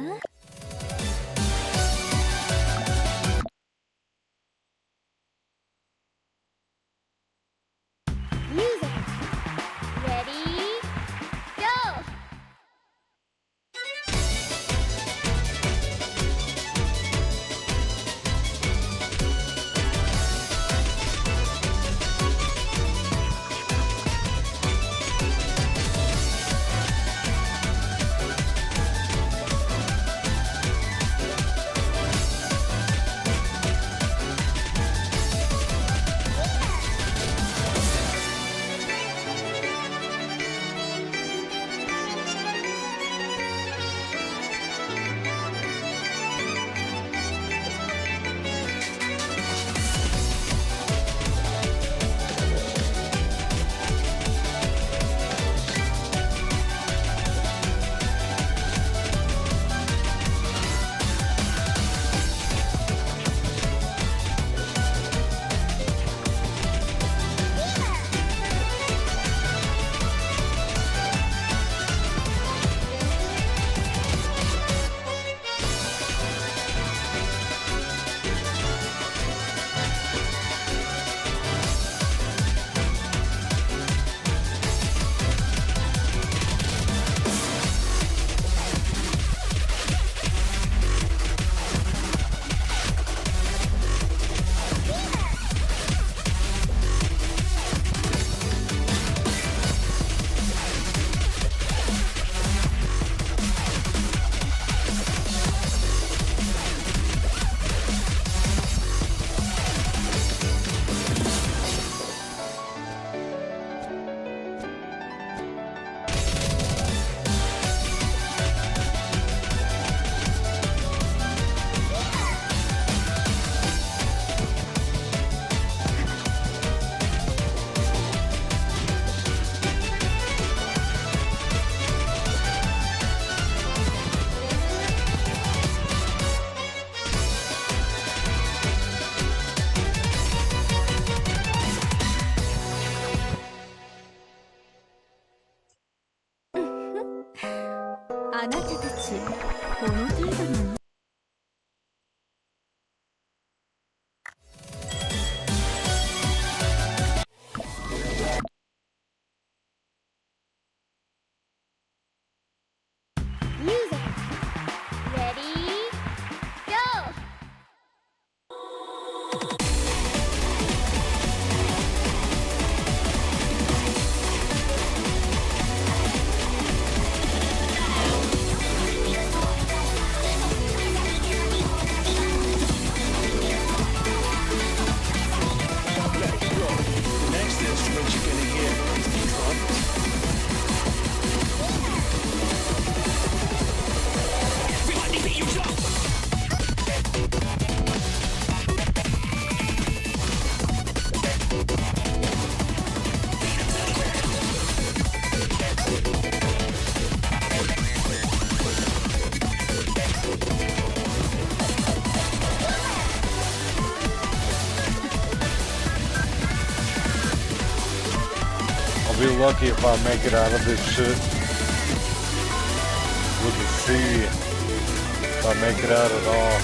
B: Music. Ready? Go!
A: I'll be lucky if I make it out of this shit with the sea. If I make it out at all.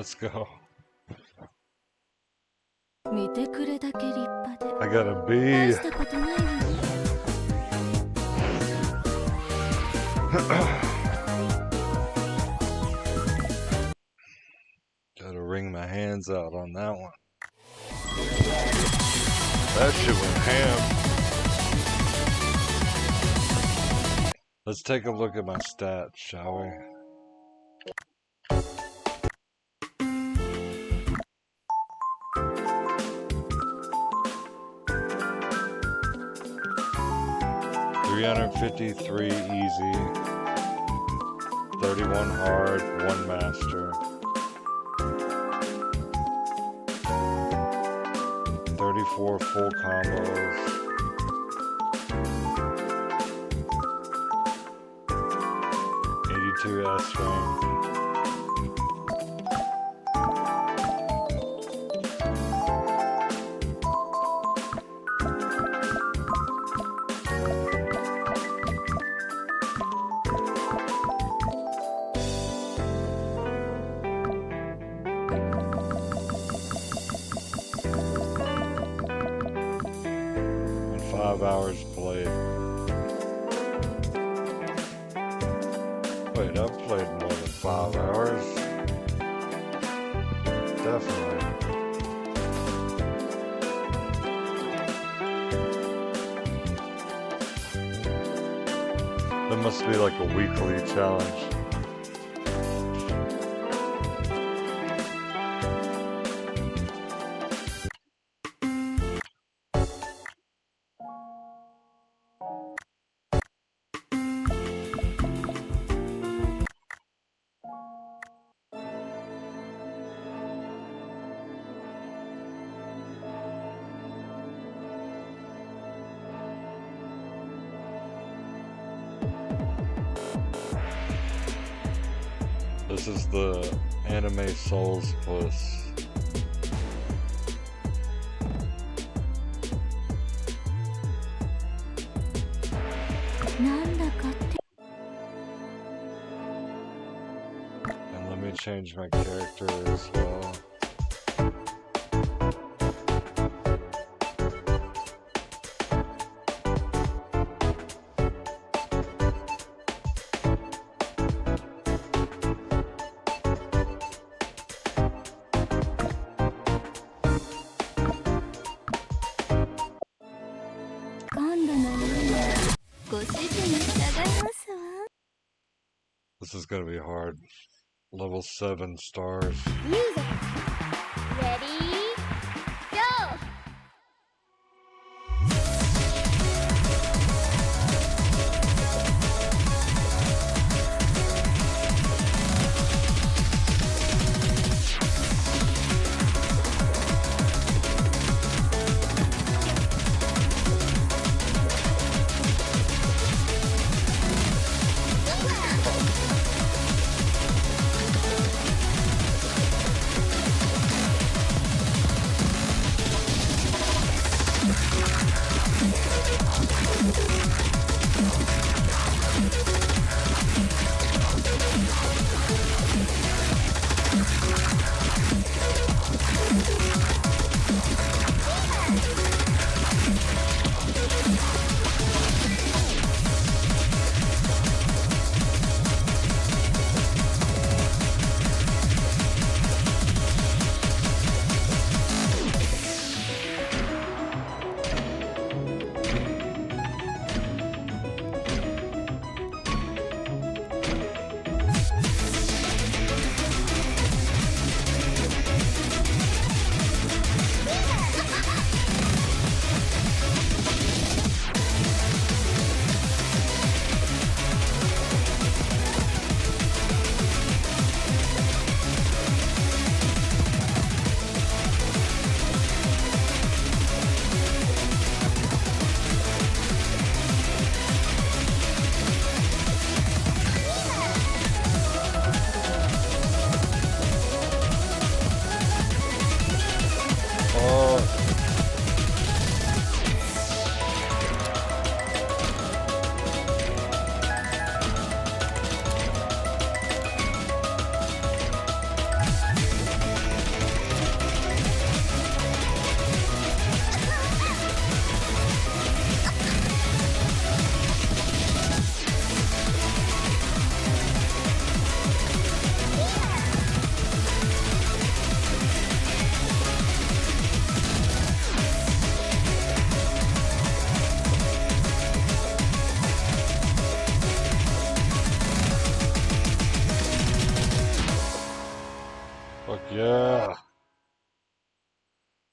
A: Let's go.
C: 見てくれだけ立派で
A: I got a
C: 大
A: B.
C: したことないわね
A: Gotta wring my hands out on that one. That shit went ham. Let's take a look at my stats, shall we? $353 easy, 31 hard, 1 master, 34 full combos, 82 S rank, 5 hours played. Wait, I've played more than 5 hours. Definitely. That must be like a weekly challenge. This is the anime Souls Puss. And let me change my character as well. This is gonna be hard. Level 7 stars.
B: Music. Ready? Go!
A: 「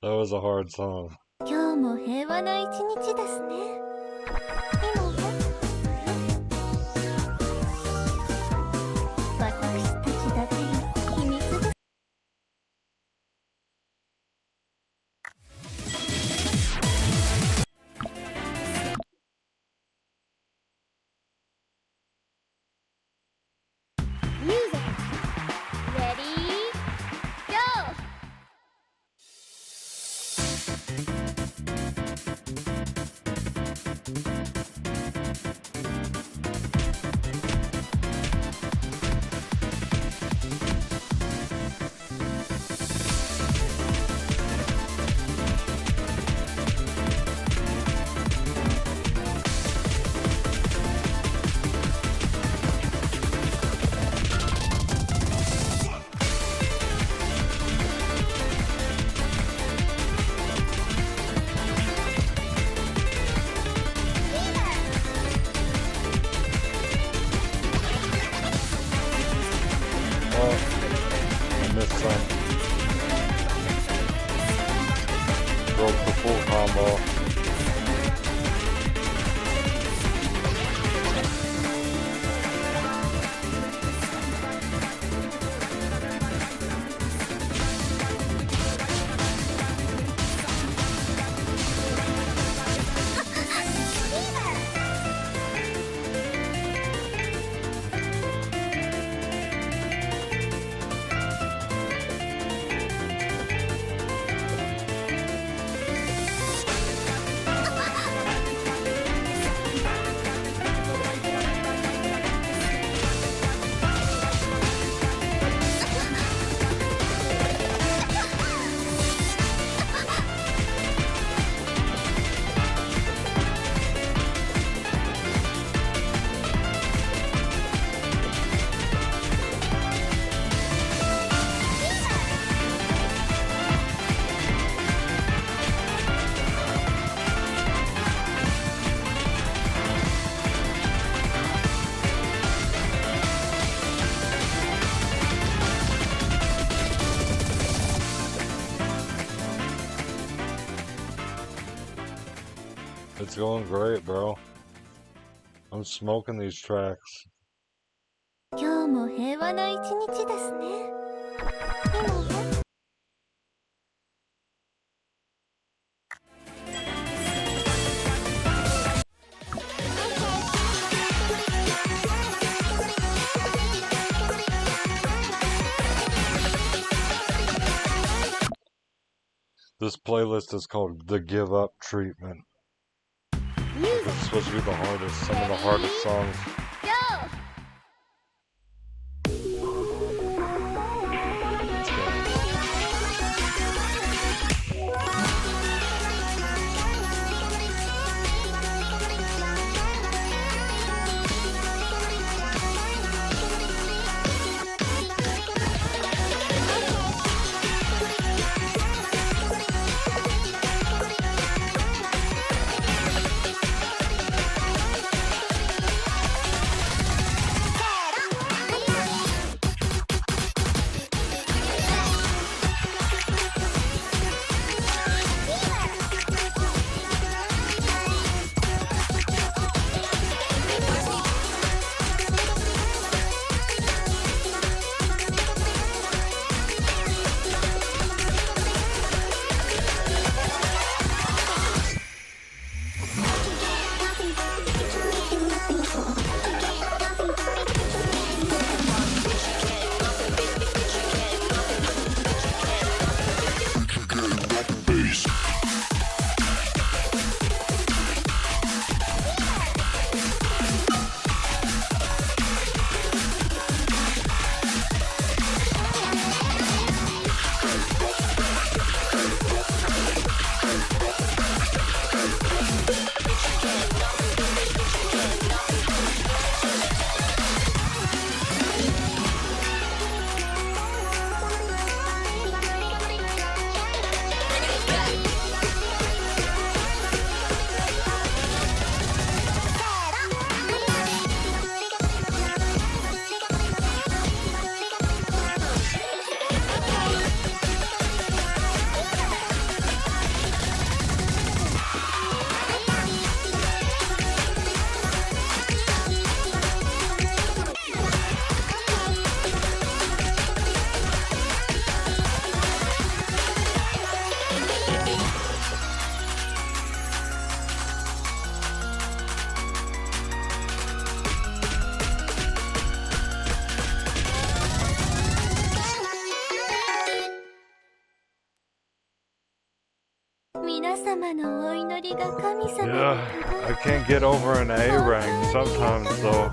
A: That was a hard song.
C: 今日も平和な一日ですね。私たちだけの秘密です。Music ready go.
A: Oh, I missed some. Broke the full combo. It's going great, bro. I'm smoking these tracks.
C: 今日も平和な一日ですね。
A: This playlist is called The Give Up Treatment. It's supposed to be the hardest, some of the hardest songs.
C: Go.
A: Let's go.
C: 皆様のお祈りが神様に
A: Yeah, I can't get over an A rank sometimes though.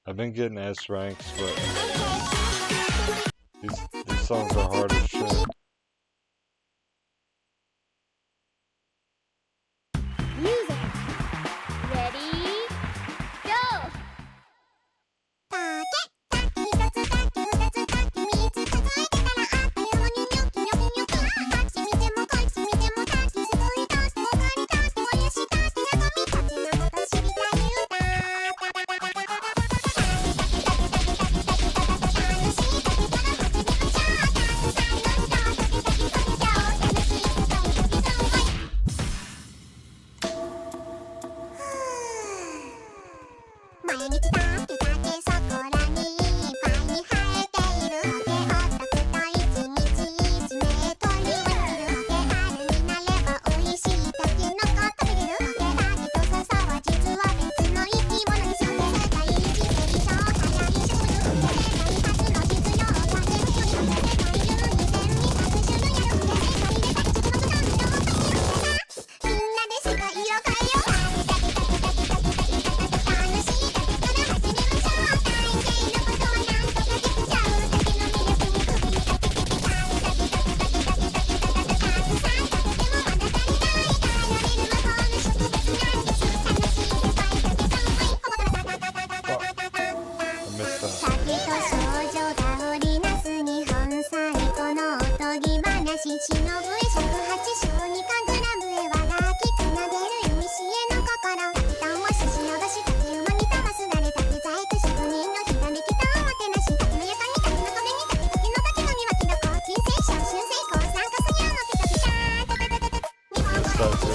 A: I've been getting S ranks, but these songs are hard as shit.
C: Music Ready Go
B: 毎日だってだけそこらにいっぱいに生えているホケホッとくと一日1メートルにもなるホケ春になればおいしいタケノコ食べれるホケタケと笹は実は別の生き物にしよう世界一成長早い植物ホケ何発の実用を立てるようにホケ世界中2200種類あるホケ世界でだけちょっとなんだろうホケみんなで世界を変えよう忍ぶへ尺八小にかぐらぶへわらきつなげる弓しえの心タンをしし伸ばし竹馬にたますだれたけ細工職人のひらめきタンをてなし竹のやかに竹の壁に竹竹の竹の庭木の高金星小春星降参加すにゃのピカピカ日本語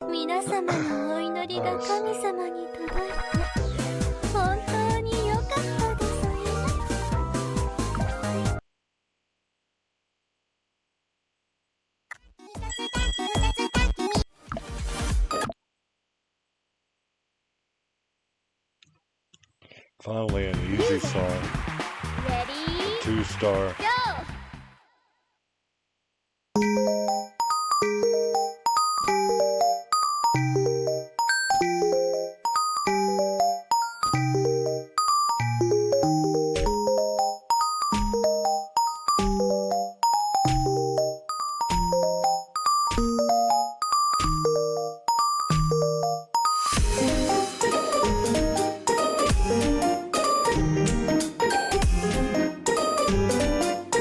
C: 皆様のお祈りが神様に届いて本当に良かったですね
A: Finally, an easy song.
C: Ready
A: A 2-star.
C: Go
B: 「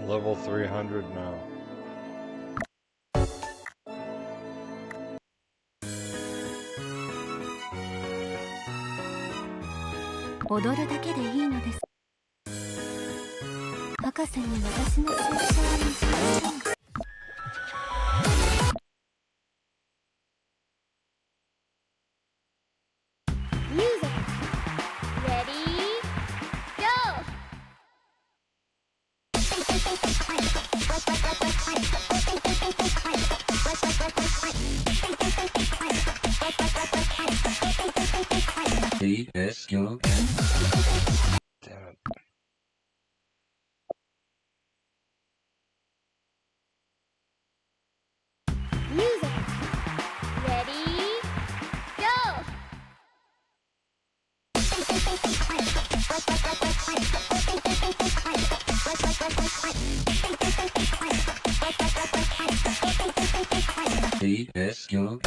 A: Level 300 now.
C: 踊るだけでいいのです。博士に私の出社を見せましょう。
D: Let's go.
A: Damn it.
B: Music. Ready? Go!
D: Let's go.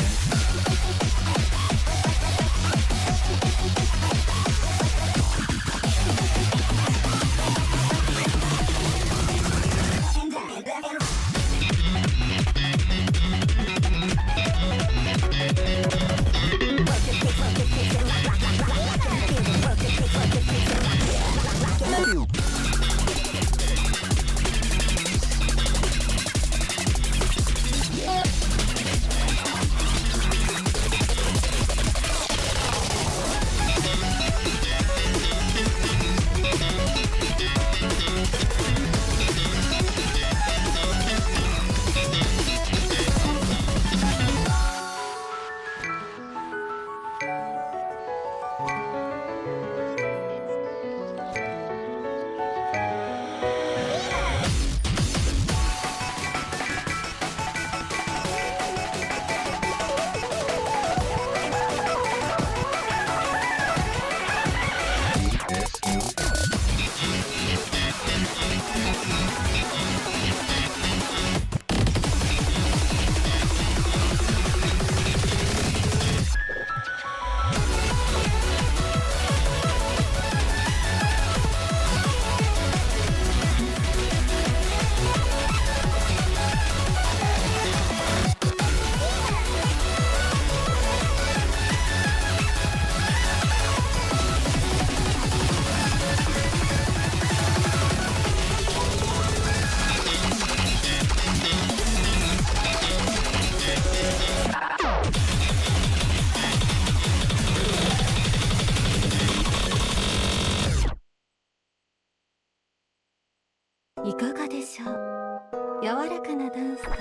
C: いかがでしょう。柔らかなダンスとか。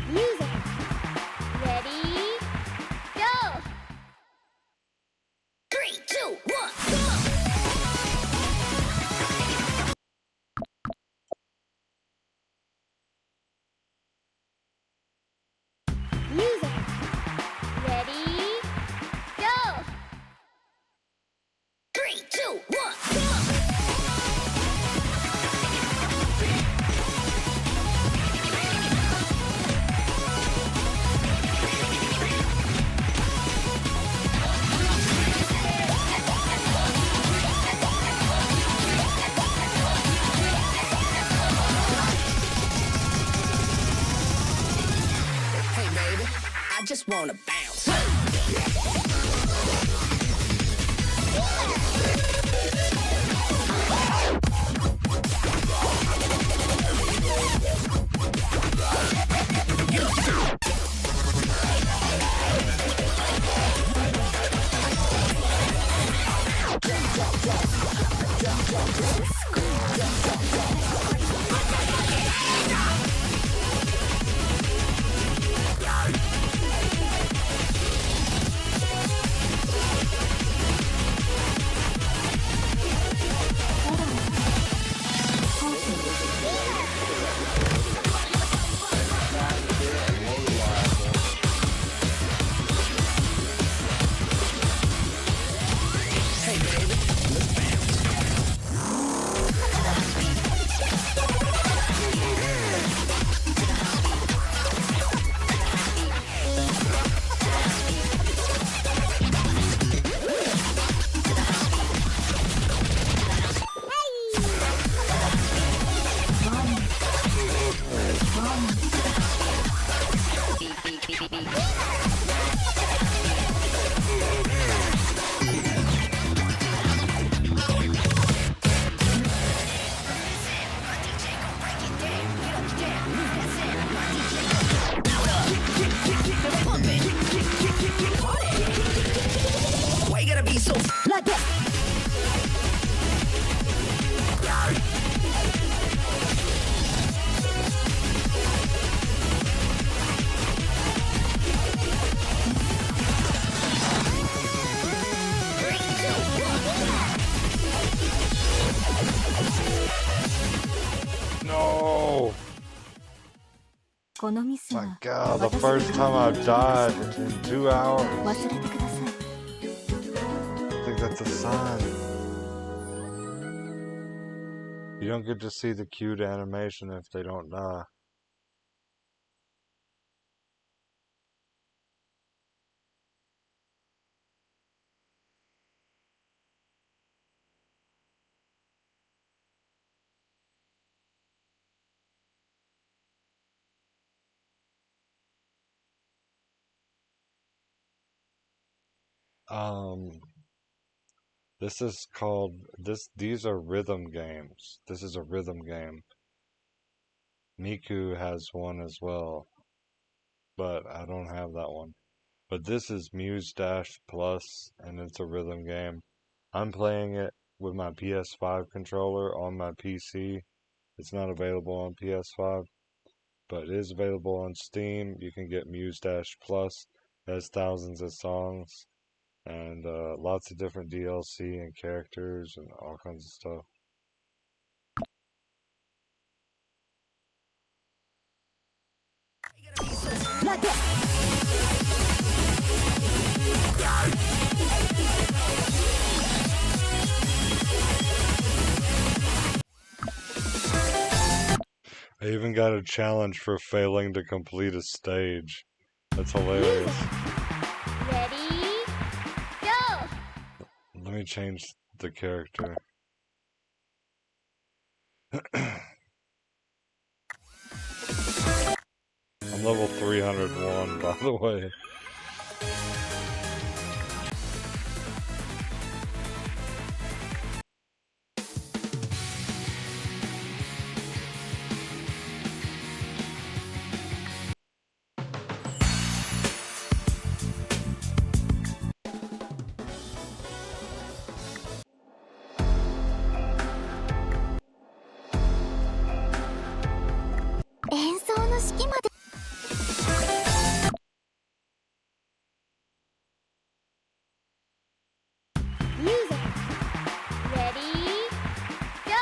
B: Music. Ready? Go! 3, 2, 1, go! Music. Ready? Go! 3, 2, 1, go!
E: Hey baby, I just wanna bounce.
C: このミス
A: My
C: は
A: god, the first time I've died in 2 hours.
C: 忘れてください。
A: I think that's a sign. You don't get to see the cute animation if they don't die. This is called these are rhythm games. This is a rhythm game. Miku has one as well, but I don't have that one. But this is Muse Dash Plus, and it's a rhythm game. I'm playing it with my PS5 controller on my PC. It's not available on PS5, but it is available on Steam. You can get Muse Dash Plus. It has thousands of songs and lots of different DLC and characters and all kinds of stuff. I even got a challenge for failing to complete a stage. That's hilarious.
C: Ready, go!
A: Let me change the character. I'm level 301, by the way.
C: Music. Ready, go!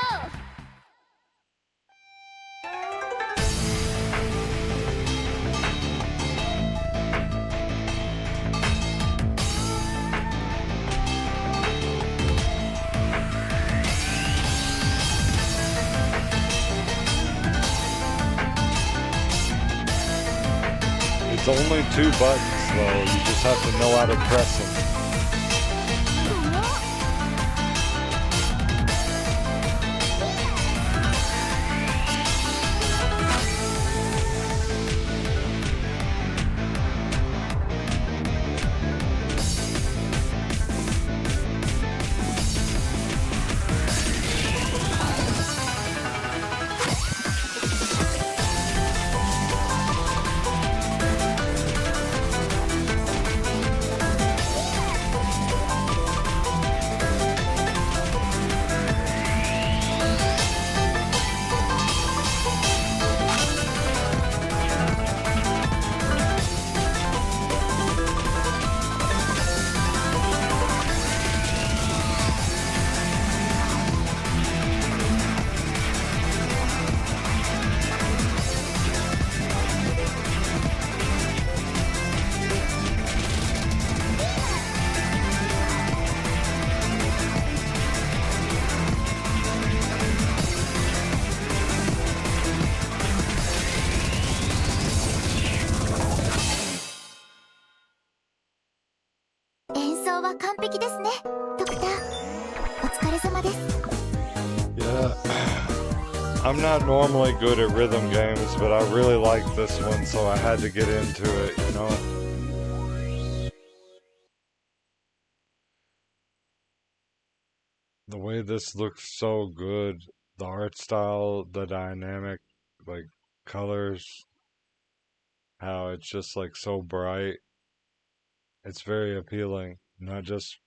A: It's only 2 buttons, though. You just have to know how to press them. Yeah, I'm not normally good at rhythm games, but I really like this one, so I had to get into it, you know? The way this looks so good, the art style, the dynamic, like, colors, how it's just, like, so bright. It's very appealing, not just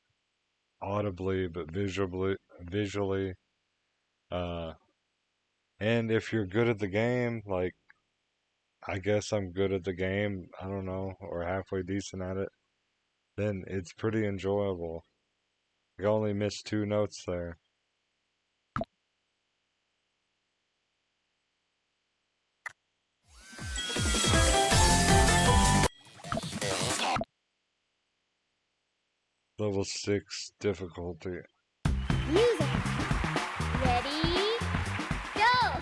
A: audibly, but visually. Uh, and if you're good at the game, like, I guess I'm good at the game, I don't know, or halfway decent at it, then it's pretty enjoyable. I only missed 2 notes there. Level 6 difficulty.
C: Music. Ready? Go!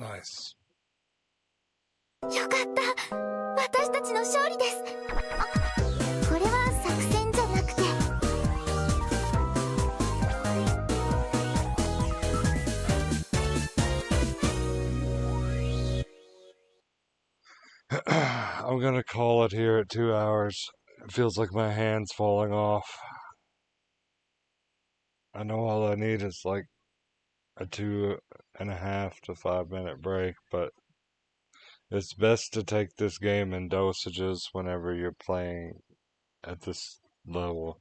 A: Nice.
C: よかった。私たちの勝利です。これは作戦じゃなくて。
A: I'm gonna call it here at 2 hours. It feels like my hand's falling off. I know all I need is like a 2.5 to 5 minute break, but it's best to take this game in dosages whenever you're playing at this level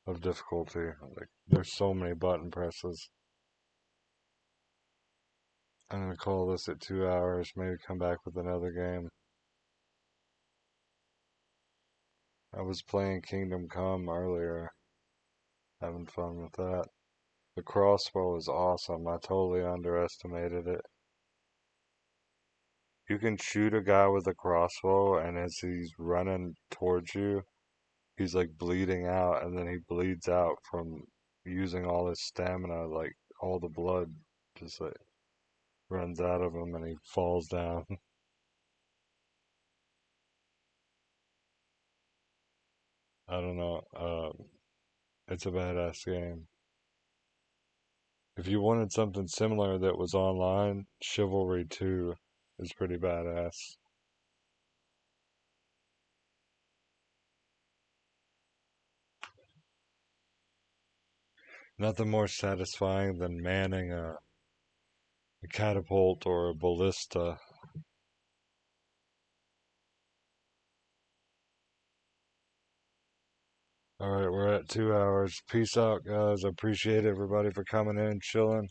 A: of difficulty. Like, there's so many button presses. I'm gonna call this at 2 hours, maybe come back with another game. I was playing Kingdom Come earlier, having fun with that. The crossbow is awesome. I totally underestimated it. You can shoot a guy with a crossbow, and as he's running towards you, he's like bleeding out, and then he bleeds out from using all his stamina, like all the blood just like runs out of him and he falls down. I don't know. It's a badass game. If you wanted something similar that was online, Chivalry 2 is pretty badass. Nothing more satisfying than manning a catapult or a ballista. Alright, we're at 2 hours. Peace out, guys. I appreciate everybody for coming in and chilling.